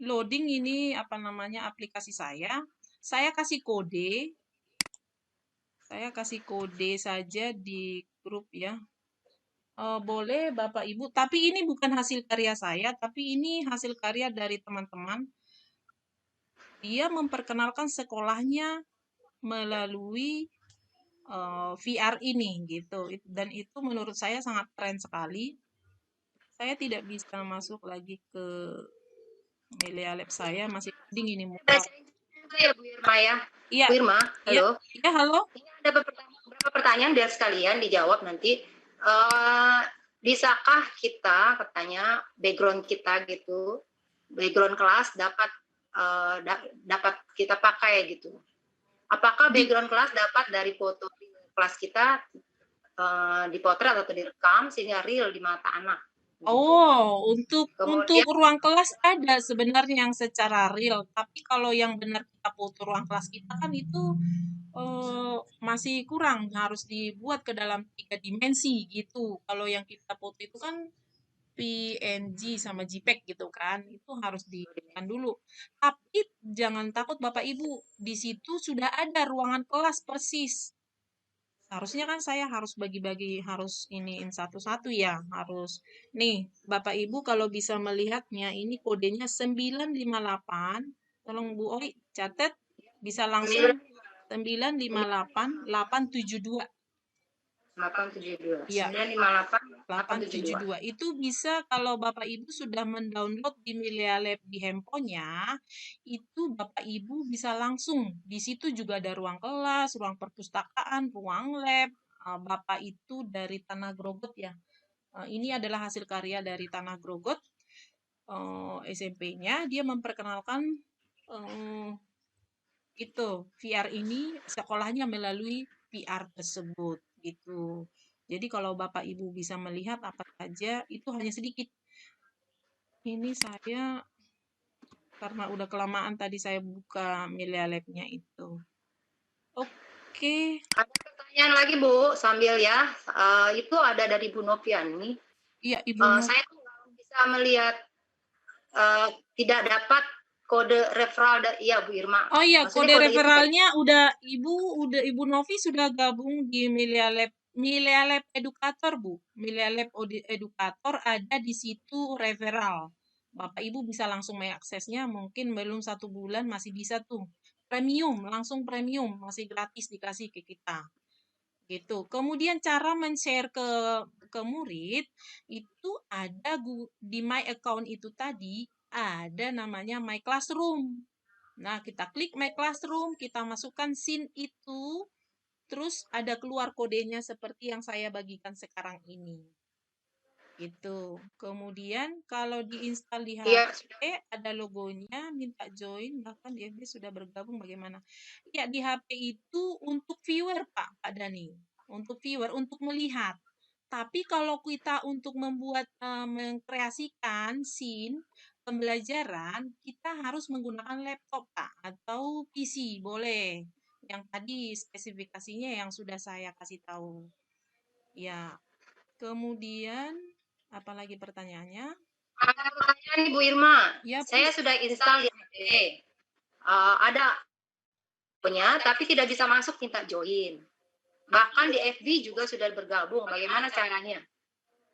loading ini apa namanya aplikasi saya. Saya kasih kode. Saya kasih kode saja di grup ya. Boleh Bapak Ibu, tapi ini bukan hasil karya saya, tapi ini hasil karya dari teman-teman. Dia memperkenalkan sekolahnya melalui VR ini gitu. Dan itu menurut saya sangat keren sekali. Saya tidak bisa masuk lagi ke Melia Lab saya, masih loading ini muka. Ya Bu Irma ya. Iya, Bu Irma, iya, halo. iya, halo. Ini ada beberapa pertanyaan biar sekalian dijawab nanti. Bisakah kita katanya background kita gitu, background kelas dapat kita pakai gitu. Apakah background kelas dapat dari foto kelas kita dipotret atau direkam sehingga real di mata anak? Gitu. Oh, untuk Kemudian ruang kelas ada sebenarnya yang secara real, tapi kalau yang benar kita foto ruang kelas kita kan itu masih kurang, harus dibuat ke dalam 3 dimensi gitu. Kalau yang kita foto itu kan PNG sama JPEG gitu kan, itu harus dibuatkan dulu. Tapi jangan takut Bapak Ibu, di situ sudah ada ruangan kelas persis. Harusnya kan saya harus bagi-bagi, harus iniin satu-satu ya, harus. Nih, Bapak Ibu kalau bisa melihatnya, ini kodenya 958. Tolong Bu Oi catat, bisa langsung 958 872. 872. Iya. 958 872 itu bisa kalau Bapak Ibu sudah mendownload di Melia Lab di handphonenya, itu Bapak Ibu bisa langsung. Di situ juga ada ruang kelas, ruang perpustakaan, ruang lab. Bapak itu dari Tanah Grogot ya. Ini adalah hasil karya dari Tanah Grogot. SMP-nya dia memperkenalkan itu VR ini sekolahnya melalui VR tersebut gitu. Jadi kalau Bapak Ibu bisa melihat apa saja, itu hanya sedikit. Ini saya, karena udah kelamaan tadi saya buka Melia Lab-nya itu. Oke. Ada pertanyaan lagi Bu, sambil ya. Itu ada dari Bu Noviani. Iya, Ibu Noviani. Saya bisa melihat tidak dapat kode referral iya Bu Irma. Oh iya, Maksudnya kode referralnya udah Ibu Novi sudah gabung di Melia Lab Edukator, Bu. Melia Lab Edukator ada di situ referral. Bapak Ibu bisa langsung mengaksesnya, mungkin belum 1 bulan masih bisa tuh. Premium, langsung premium, masih gratis dikasih ke kita. Gitu. Kemudian cara men-share ke murid itu ada di My Account itu tadi ada namanya My Classroom. Nah, kita klik My Classroom, kita masukkan scene itu, terus ada keluar kodenya seperti yang saya bagikan sekarang ini. Gitu. Kemudian kalau diinstal di HP, ada logonya, minta join, bahkan di FB sudah bergabung bagaimana. Ya, di HP itu untuk viewer, Pak Dani. Untuk viewer, untuk melihat. Tapi kalau kita untuk membuat, mengkreasikan scene, pembelajaran, kita harus menggunakan laptop, Pak, atau PC, boleh. Yang tadi spesifikasinya yang sudah saya kasih tahu. Ya, kemudian apalagi pertanyaannya? Ada pertanyaan nih Bu Irma. Ya, saya sudah install di HP. Ada punya, tapi tidak bisa masuk minta join. Bahkan di FB juga sudah bergabung. Bagaimana caranya?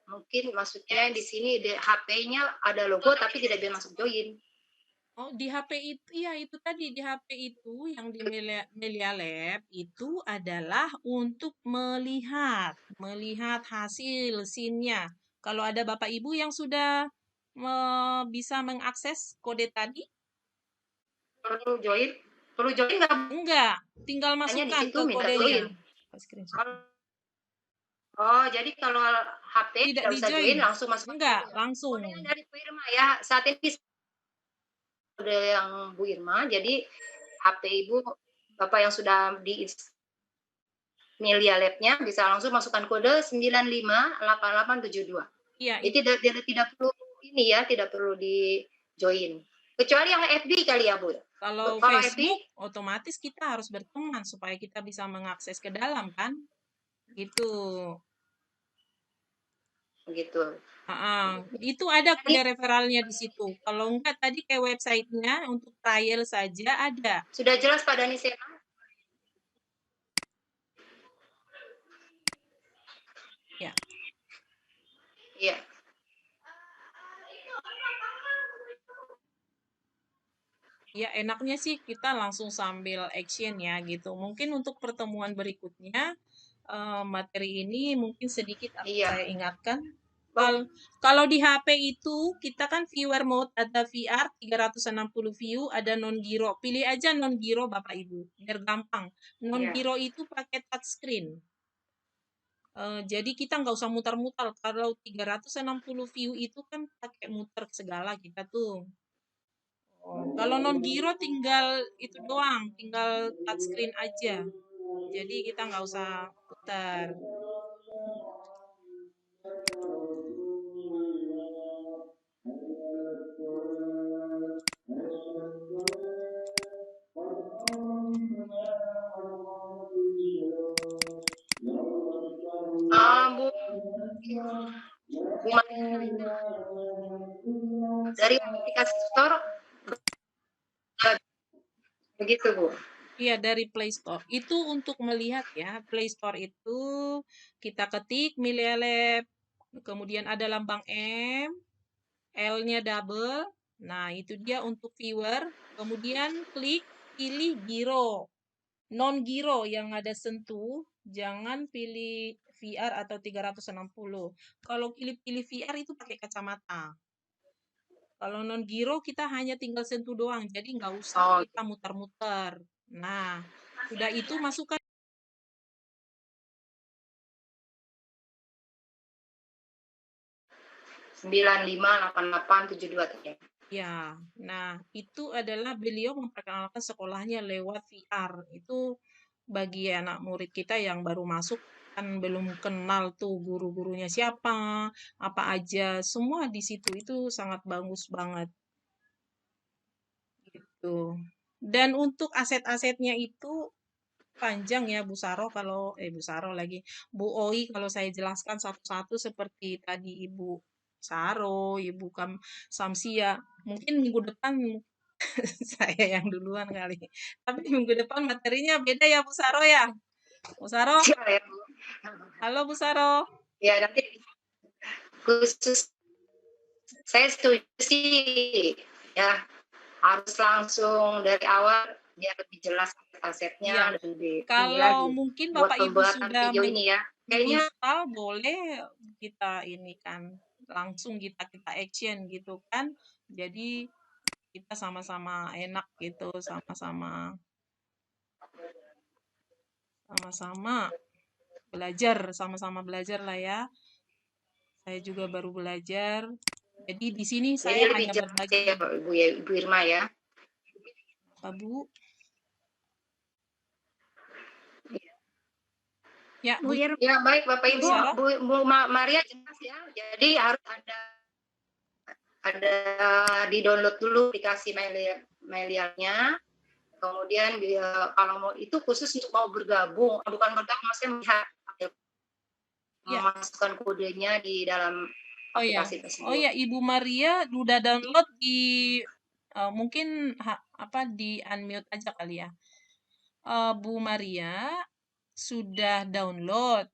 Mungkin maksudnya di sini di HP-nya ada logo tapi tidak bisa masuk join. Oh, di HP itu, ya itu tadi, di HP itu yang di Melia Lab itu adalah untuk melihat hasil scene-nya. Kalau ada Bapak Ibu yang sudah bisa mengakses kode tadi? Perlu join? Perlu join nggak? Enggak, tinggal masukkan ke kodenya. Oh, jadi kalau HP tidak bisa join langsung masuk. Enggak, langsung. Kode yang dari Bu Irma ya, saat ini kode yang Bu Irma, jadi HP Ibu, Bapak yang sudah di Melia Lab-nya bisa langsung masukkan kode 958872. Iya, itu tidak perlu ini ya, tidak perlu di join. Kecuali yang FB kali ya, Bu. Kalau Facebook, otomatis kita harus berteman supaya kita bisa mengakses ke dalam kan? Gitu. begitu. Itu ada Jadi kode referralnya di situ. Kalau enggak tadi kayak websitenya untuk trial saja ada. sudah jelas Pak Danisena? Ya. Iya. Ya enaknya sih kita langsung sambil action ya gitu. Mungkin untuk pertemuan berikutnya materi ini mungkin sedikit akan Iya. saya ingatkan. Oh, Kalau di HP itu kita kan viewer mode ada VR 360 view, ada non giro. Pilih aja non giro Bapak Ibu, biar gampang. Non iya. giro itu pakai touchscreen. Jadi kita nggak usah muter-muter. Kalau 360 view itu kan pakai muter segala kita tuh. Kalau non giro tinggal itu doang, tinggal touchscreen aja. Jadi kita nggak usah putar. Bu Maria, dari aplikasi store begitu Bu. Iya, dari Play Store. Itu untuk melihat ya, Play Store itu kita ketik Milelab, kemudian ada lambang M, L-nya double. Nah, itu dia untuk viewer. Kemudian klik pilih giro. Non giro yang ada sentuh, jangan pilih VR atau 360. Kalau pilih VR itu pakai kacamata. Kalau non giro kita hanya tinggal sentuh doang, jadi nggak usah Oh, kita muter-muter. Nah, sudah itu masukkan 958872 tadi. ya. Nah, itu adalah beliau memperkenalkan sekolahnya lewat VR. Itu bagi anak murid kita yang baru masuk kan belum kenal tuh guru-gurunya siapa, apa aja, semua di situ itu sangat bagus banget gitu. Dan untuk aset-asetnya itu panjang ya Bu Saro Bu Saro lagi, Bu Oi kalau saya jelaskan satu-satu seperti tadi Ibu Saro, Ibu Samsia. Mungkin minggu depan saya yang duluan kali. Tapi minggu depan materinya beda ya Bu Saro ya. Bu Saro, Siapa ya Bu? halo Bu Saro. Ya nanti khusus saya setuju sih ya harus langsung dari awal biar lebih jelas asetnya Iya. dan lebih ini Kalau lagi mungkin buat Bapak Ibu pembuatan sudah video ini ya. Kayaknya menginstal, boleh kita ini kan langsung kita action gitu kan. Jadi kita sama-sama enak gitu, sama-sama belajar, sama-sama belajar lah ya. Saya juga baru belajar. Jadi di sini ini saya lebih hanya jelas berbagi. ya Ibu Irma ya. Apa Bu? Ya, Bu. Ya baik Bapak Ibu, Bu Maria jelas ya. Jadi harus ada di download dulu aplikasi Melialnya. Kemudian kalau mau itu khusus untuk mau bergabung, bukan bergabung maksudnya melihat memasukkan kodenya di dalam aplikasi tersebut. Oh ya, Ibu Maria udah download di mungkin di unmute aja kali ya. Bu Maria sudah download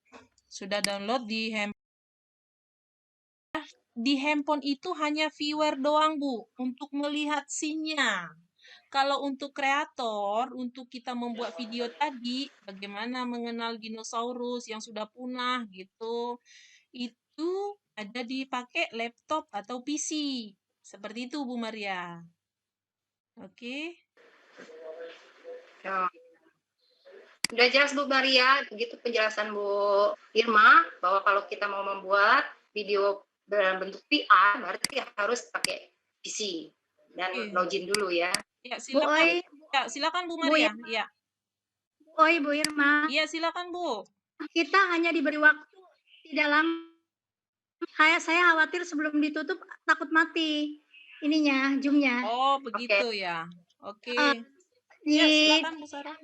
di handphone itu hanya viewer doang Bu untuk melihat scene-nya. Kalau untuk kreator, untuk kita membuat video tadi, bagaimana mengenal dinosaurus yang sudah punah gitu, itu ada dipakai laptop atau PC. Seperti itu Bu Maria. Oke. Ya. Udah jelas Bu Maria, begitu penjelasan Bu Irma, bahwa kalau kita mau membuat video dalam bentuk VR, berarti harus pakai PC dan login dulu ya. Ya, silakan. Ya, silakan Bu Maria. Ya. Bu Oi, Bu Irma. Iya, silakan Bu. Kita hanya diberi waktu tidak lama. Saya khawatir sebelum ditutup takut mati ininya, Zoom-nya. Oh, begitu ya. Oke. Ya, silakan Bu Sarah.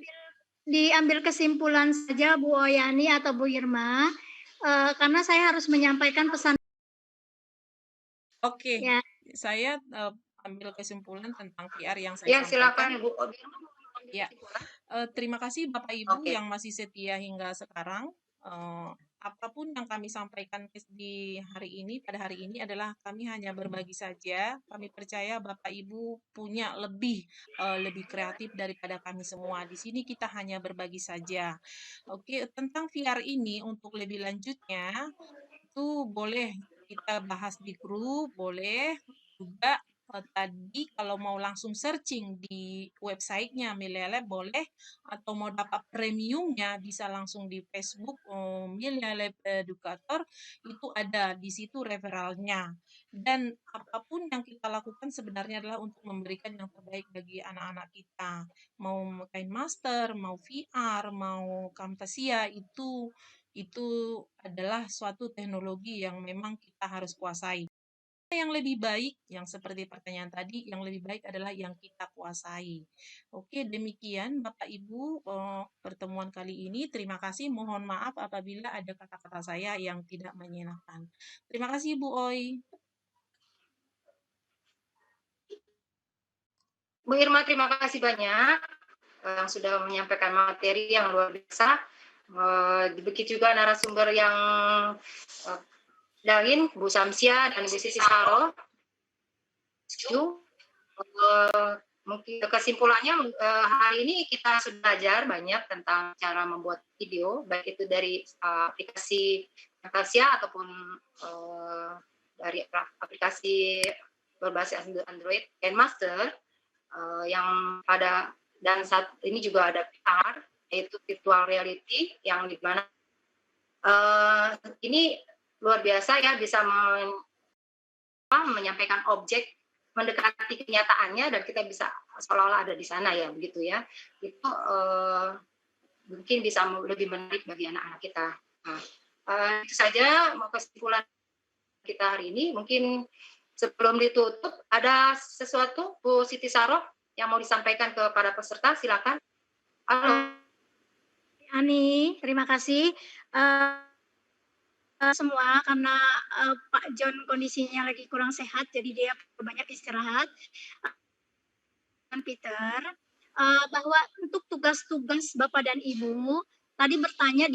Diambil kesimpulan saja Bu Oyani atau Bu Irma, karena saya harus menyampaikan pesan Oke, Ya. saya ambil kesimpulan tentang PR yang saya Ya, silakan sampaikan. Ibu. Oh, Biar mau ambil Ya, kesimpulan. terima kasih Bapak Ibu Oke. yang masih setia hingga sekarang. Apapun yang kami sampaikan di hari ini, pada hari ini adalah kami hanya berbagi saja. Kami percaya Bapak Ibu punya lebih kreatif daripada kami semua. Di sini kita hanya berbagi saja. Oke, tentang VR ini untuk lebih lanjutnya itu boleh kita bahas di grup, boleh juga tadi kalau mau langsung searching di websitenya Milele boleh, atau mau dapat premiumnya bisa langsung di Facebook Milele Educator, itu ada di situ referralnya. Dan apapun yang kita lakukan sebenarnya adalah untuk memberikan yang terbaik bagi anak-anak kita. Mau kain master, mau VR, mau Camtasia, itu adalah suatu teknologi yang memang kita harus kuasai. Yang lebih baik, yang seperti pertanyaan tadi, yang lebih baik adalah yang kita kuasai. Oke, demikian Bapak Ibu pertemuan kali ini. Terima kasih, mohon maaf apabila ada kata-kata saya yang tidak menyenangkan. Terima kasih Bu Oi. Bu Irma, terima kasih banyak yang sudah menyampaikan materi yang luar biasa. Begitu juga narasumber yang lain, Bu Samsia dan Bu Sisi Saro. Mungkin kesimpulannya hari ini kita sudah belajar banyak tentang cara membuat video, baik itu dari aplikasi Camtasia ataupun dari aplikasi berbasis Android KineMaster yang pada dan saat ini juga ada VR, yaitu virtual reality, yang dimana ini luar biasa ya, bisa menyampaikan objek, mendekati kenyataannya, dan kita bisa seolah-olah ada di sana ya, begitu ya. Itu mungkin bisa lebih menarik bagi anak-anak kita. Nah, itu saja mau kesimpulan kita hari ini. Mungkin sebelum ditutup, ada sesuatu Bu Siti Saro yang mau disampaikan kepada peserta, silakan. Halo. Ani, terima kasih. Semua karena Pak John kondisinya lagi kurang sehat, jadi dia banyak istirahat. Peter, bahwa untuk tugas-tugas Bapak dan Ibu tadi bertanya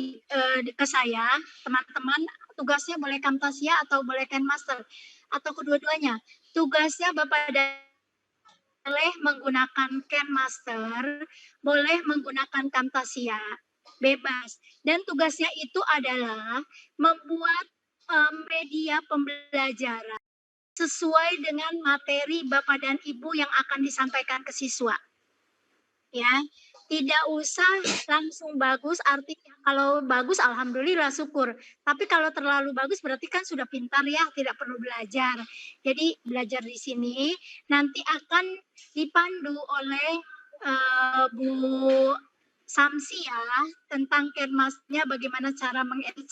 ke saya, teman-teman, tugasnya boleh Camtasia atau boleh KineMaster atau kedua-duanya. Tugasnya Bapak dan boleh menggunakan KineMaster, boleh menggunakan Camtasia, bebas. Dan tugasnya itu adalah membuat media pembelajaran sesuai dengan materi Bapak dan Ibu yang akan disampaikan ke siswa. Ya, tidak usah langsung bagus, artinya kalau bagus alhamdulillah syukur. Tapi kalau terlalu bagus berarti kan sudah pintar ya, tidak perlu belajar. Jadi belajar di sini nanti akan dipandu oleh Bu Samsia tentang KineMaster-nya, bagaimana cara mengedit.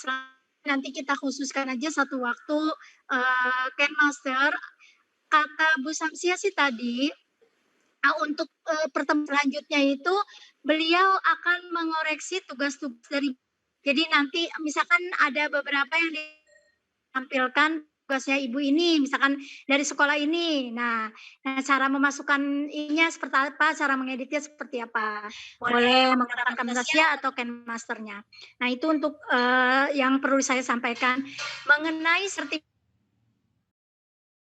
Nanti kita khususkan aja satu waktu KineMaster. Kata Bu Samsia sih tadi, untuk pertemuan selanjutnya itu beliau akan mengoreksi tugas-tugas dari. Jadi nanti misalkan ada beberapa yang ditampilkan tugasnya Ibu ini, misalkan dari sekolah ini. Nah, cara memasukkan ininya seperti apa, cara mengeditnya seperti apa. Boleh menggunakan Camtasia atau KineMaster-nya. Nah, itu untuk yang perlu saya sampaikan mengenai sertifikat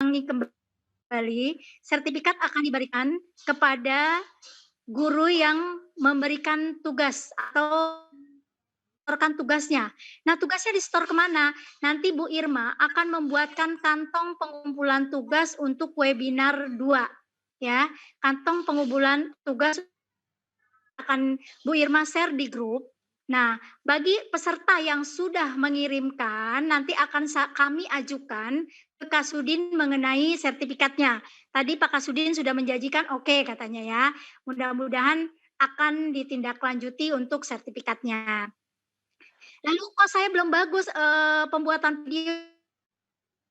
kembali, sertifikat akan diberikan kepada guru yang memberikan tugas atau melaporkan tugasnya. Nah, tugasnya di-store kemana? Nanti Bu Irma akan membuatkan kantong pengumpulan tugas untuk webinar 2. Ya, kantong pengumpulan tugas akan Bu Irma share di grup. Nah, bagi peserta yang sudah mengirimkan, nanti akan kami ajukan ke Kasudin mengenai sertifikatnya. Tadi Pak Kasudin sudah menjanjikan oke katanya ya. Mudah-mudahan akan ditindaklanjuti untuk sertifikatnya. Lalu kok saya belum bagus pembuatan video,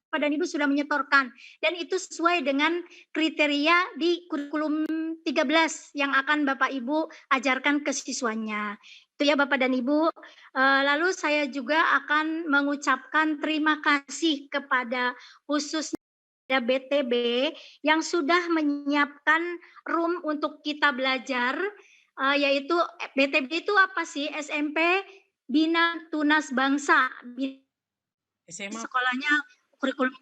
Pak dan Ibu sudah menyetorkan, dan itu sesuai dengan kriteria di kurikulum 13 yang akan Bapak Ibu ajarkan ke siswanya. Itu ya Bapak dan Ibu. Lalu saya juga akan mengucapkan terima kasih kepada khususnya ada BTB yang sudah menyiapkan room untuk kita belajar, yaitu BTB itu apa sih? SMP Bina Tunas Bangsa. SMA. Sekolahnya kurikulum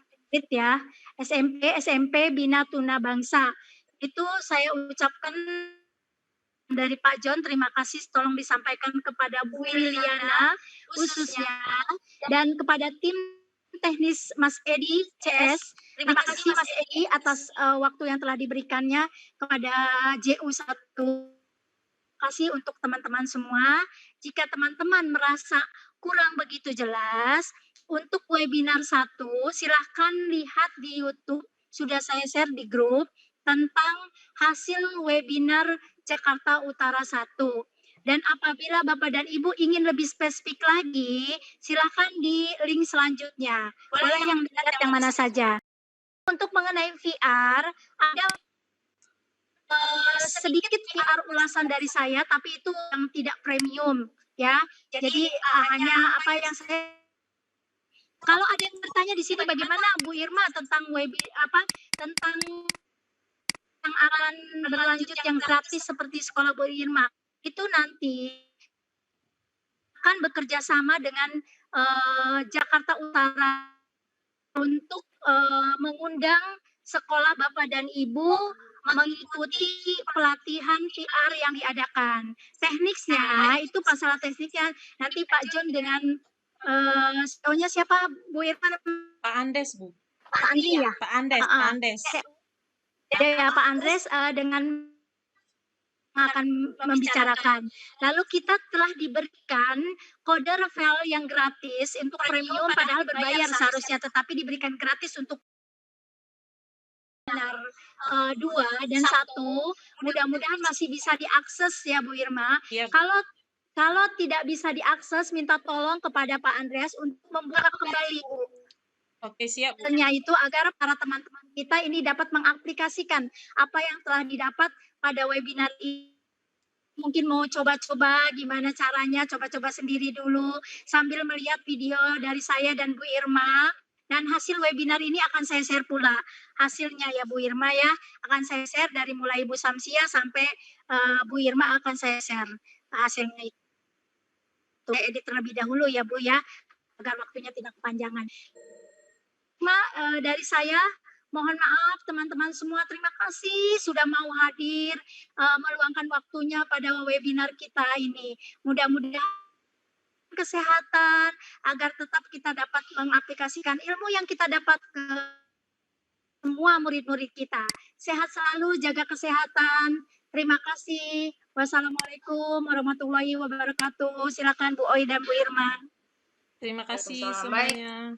ya. SMP Bina Tuna Bangsa. Itu saya ucapkan dari Pak John, terima kasih, tolong disampaikan kepada Bu Liliana khususnya, dan kepada tim teknis Mas Edi CS. Terima kasih Mas Edi atas waktu yang telah diberikannya kepada JU1. Kasih untuk teman-teman semua. Jika teman-teman merasa kurang begitu jelas, untuk webinar 1, silahkan lihat di YouTube, sudah saya share di grup, tentang hasil webinar Jakarta Utara 1. Dan apabila Bapak dan Ibu ingin lebih spesifik lagi, silahkan di link selanjutnya. Boleh yang lihat yang mana saja. Untuk mengenai VR, ada sedikit VR ulasan dari saya, tapi itu yang tidak premium, ya. Jadi hanya apa yang saya. Kalau ada yang bertanya di sini, bagaimana Bu Irma tentang tentang yang akan berlanjut yang gratis seperti sekolah Bu Irma, itu nanti akan bekerja sama dengan Jakarta Utara untuk mengundang sekolah Bapak dan Ibu mengikuti pelatihan VR yang diadakan. Tekniknya itu masalah tekniknya nanti Pak John dengan CEO-nya siapa Bu Irma? Pak Andes, Bu. Pak Andi ya? Pak Andes, Pak Andes. Ya, Pak Andres dengan akan membicarakan. Lalu kita telah diberikan kode referral yang gratis untuk premium, padahal berbayar seharusnya, tetapi diberikan gratis untuk webinar 2 dan 1. Mudah-mudahan masih bisa diakses ya Bu Irma. Iya, Bu. Kalau tidak bisa diakses, minta tolong kepada Pak Andreas untuk membuka kembali Bu. Oke, siap, Bu. Itu agar para teman-teman kita ini dapat mengaplikasikan apa yang telah didapat pada webinar ini. Mungkin mau coba-coba gimana caranya, coba-coba sendiri dulu sambil melihat video dari saya dan Bu Irma. Dan hasil webinar ini akan saya share pula. Hasilnya ya Bu Irma ya, akan saya share dari mulai Bu Samsia sampai Bu Irma akan saya share hasilnya itu. Saya edit terlebih dahulu ya Bu ya, agar waktunya tidak kepanjangan. Dari saya, mohon maaf teman-teman semua, terima kasih sudah mau hadir, meluangkan waktunya pada webinar kita ini. Mudah-mudahan kesehatan, agar tetap kita dapat mengaplikasikan ilmu yang kita dapat ke semua murid-murid kita. Sehat selalu, jaga kesehatan. Terima kasih. Wassalamualaikum warahmatullahi wabarakatuh. Silakan Bu Oi dan Bu Irma. Terima kasih semuanya.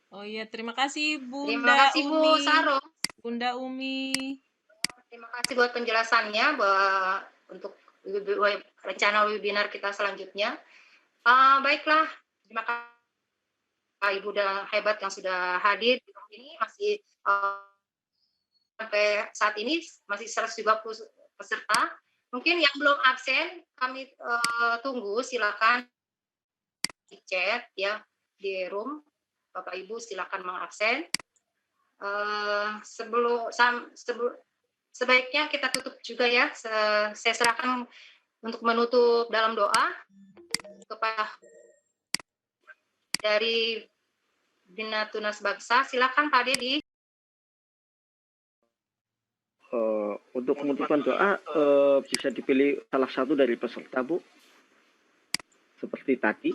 Oh iya, terima kasih Bunda Terima kasih Bu Umi. Saro. Bunda Umi. Terima kasih buat penjelasannya untuk rencana webinar kita selanjutnya. Baiklah, terima kasih Ibu dan hebat yang sudah hadir. Ini masih sampai saat ini masih 120 peserta. Mungkin yang belum absen kami tunggu, silakan di chat ya di room. Bapak Ibu silakan mengabsen. Sebaiknya kita tutup juga ya. Saya serahkan untuk menutup dalam doa kepada dari Bina Tunas Bangsa. Silakan Pak Dedi. Untuk penutupan doa bisa dipilih salah satu dari peserta Bu, seperti tadi.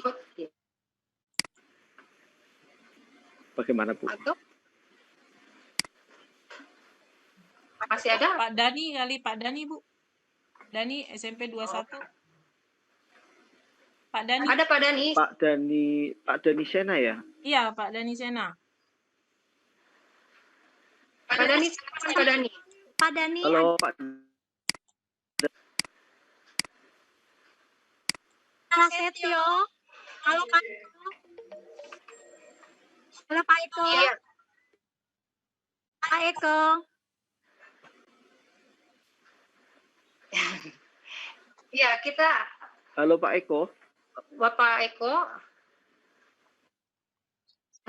Bagaimana Bu? Masih ada? Pak Dani kali, Pak Dani Bu. Dani SMP 21. Pak Dani. Ada Pak Dani. Pak Dani Sena ya? Iya, Pak Dani Sena. Pak Dani, Pak Dani. Pak Dani. Halo Pak. Pak Setio. Halo Pak. Halo Pak Eko. Iya. Pak Eko. Iya, kita. Halo Pak Eko. Bapak Eko.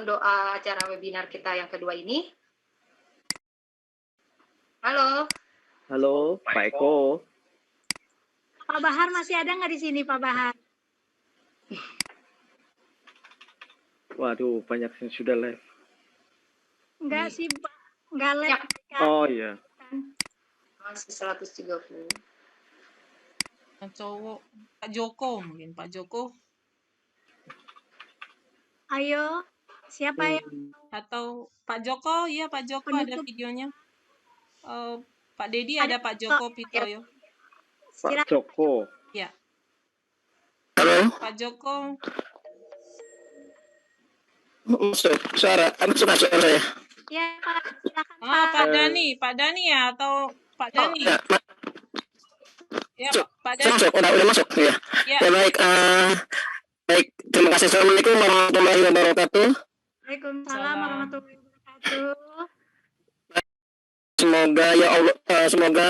Doa acara webinar kita yang kedua ini. Halo. Halo, Pak Eko. Pak Bahar masih ada nggak di sini, Pak Bahar? Waduh, banyak yang sudah live. Enggak sih, Pak. Enggak live. Ya. Oh iya. Masih 130. Cowok Pak Joko mungkin Pak Joko Ayo, siapa yang atau Pak Joko, iya Pak Joko ada penutup? videonya. Pak Dedi ada Pak Joko Pitoyo. Pak Joko. Ya, Halo, Pak Joko. masuk suara, masuk suara ya. Ya, Pak. Silakan, Pak Dani ya atau Pak Dani? Ya, Ya, masuk. Pak Saya Dani. masuk, udah masuk ya. Ya. Ya baik, baik. Terima kasih. Assalamualaikum warahmatullahi wabarakatuh. Waalaikumsalam warahmatullahi wabarakatuh. Semoga ya Allah, semoga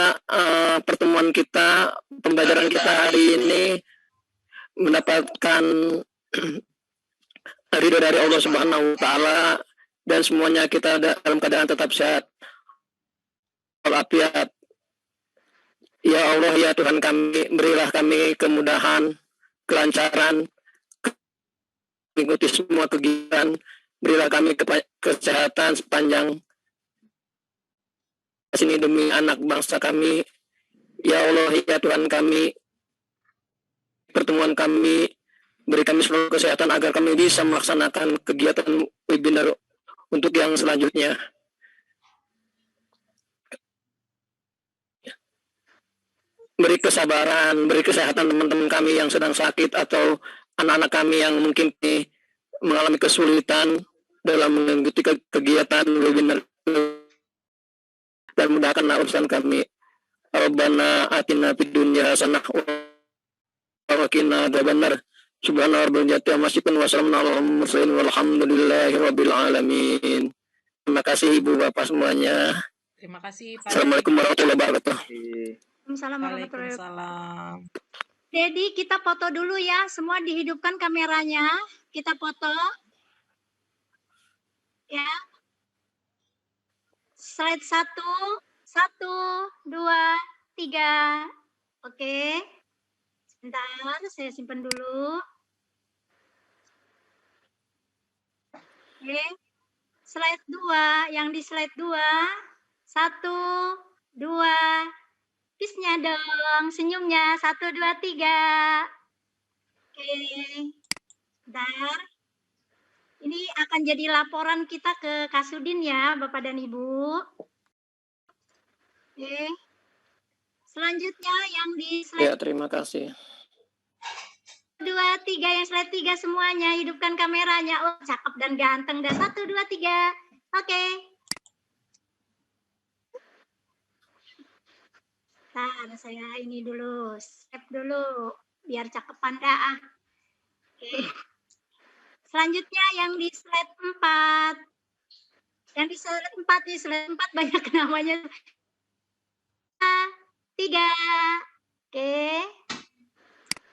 pertemuan kita, pembelajaran kita hari ini mendapatkan ridho dari Allah Subhanahu wa taala dan semuanya kita dalam keadaan tetap sehat walafiat. Ya Allah ya Tuhan kami, berilah kami kemudahan, kelancaran mengikuti semua kegiatan, berilah kami kesehatan sepanjang sini demi anak bangsa kami. Ya Allah ya Tuhan kami, pertemuan kami, beri kami seluruh kesehatan agar kami bisa melaksanakan kegiatan webinar untuk yang selanjutnya. Beri kesabaran, beri kesehatan teman-teman kami yang sedang sakit atau anak-anak kami yang mungkin mengalami kesulitan dalam mengikuti kegiatan webinar dan mudahkanlah urusan kami. Rabbana atina fid dunya hasanah wa qina adzabannar. Subhana rabbil izzati amma yasifun wa salamun alal mursalin walhamdulillahi rabbil alamin. Terima kasih Ibu Bapak semuanya. Terima kasih Pak. Assalamualaikum warahmatullahi wabarakatuh. Waalaikumsalam warahmatullahi wabarakatuh. Waalaikumsalam. Dedi, kita foto dulu ya. Semua dihidupkan kameranya. Kita foto. Ya. Slide 1, 1, 2, 3. Oke. Sebentar, saya simpan dulu. Oke. Slide 2, yang di slide 2. 1, 2. Peace-nya dong, senyumnya. 1, 2, 3. Oke. Bentar. Ini akan jadi laporan kita ke Kasudin ya, Bapak dan Ibu. Oke. Selanjutnya yang di slide Ya, terima kasih. 2, 3, yang slide 3 semuanya, hidupkan kameranya. Oh, cakep dan ganteng. Dan 1, 2, 3. Oke. Nah, saya ini dulu, save dulu, biar cakepan dah. Oke. Selanjutnya yang di slide 4. Yang di slide 4 banyak namanya. 3. Oke.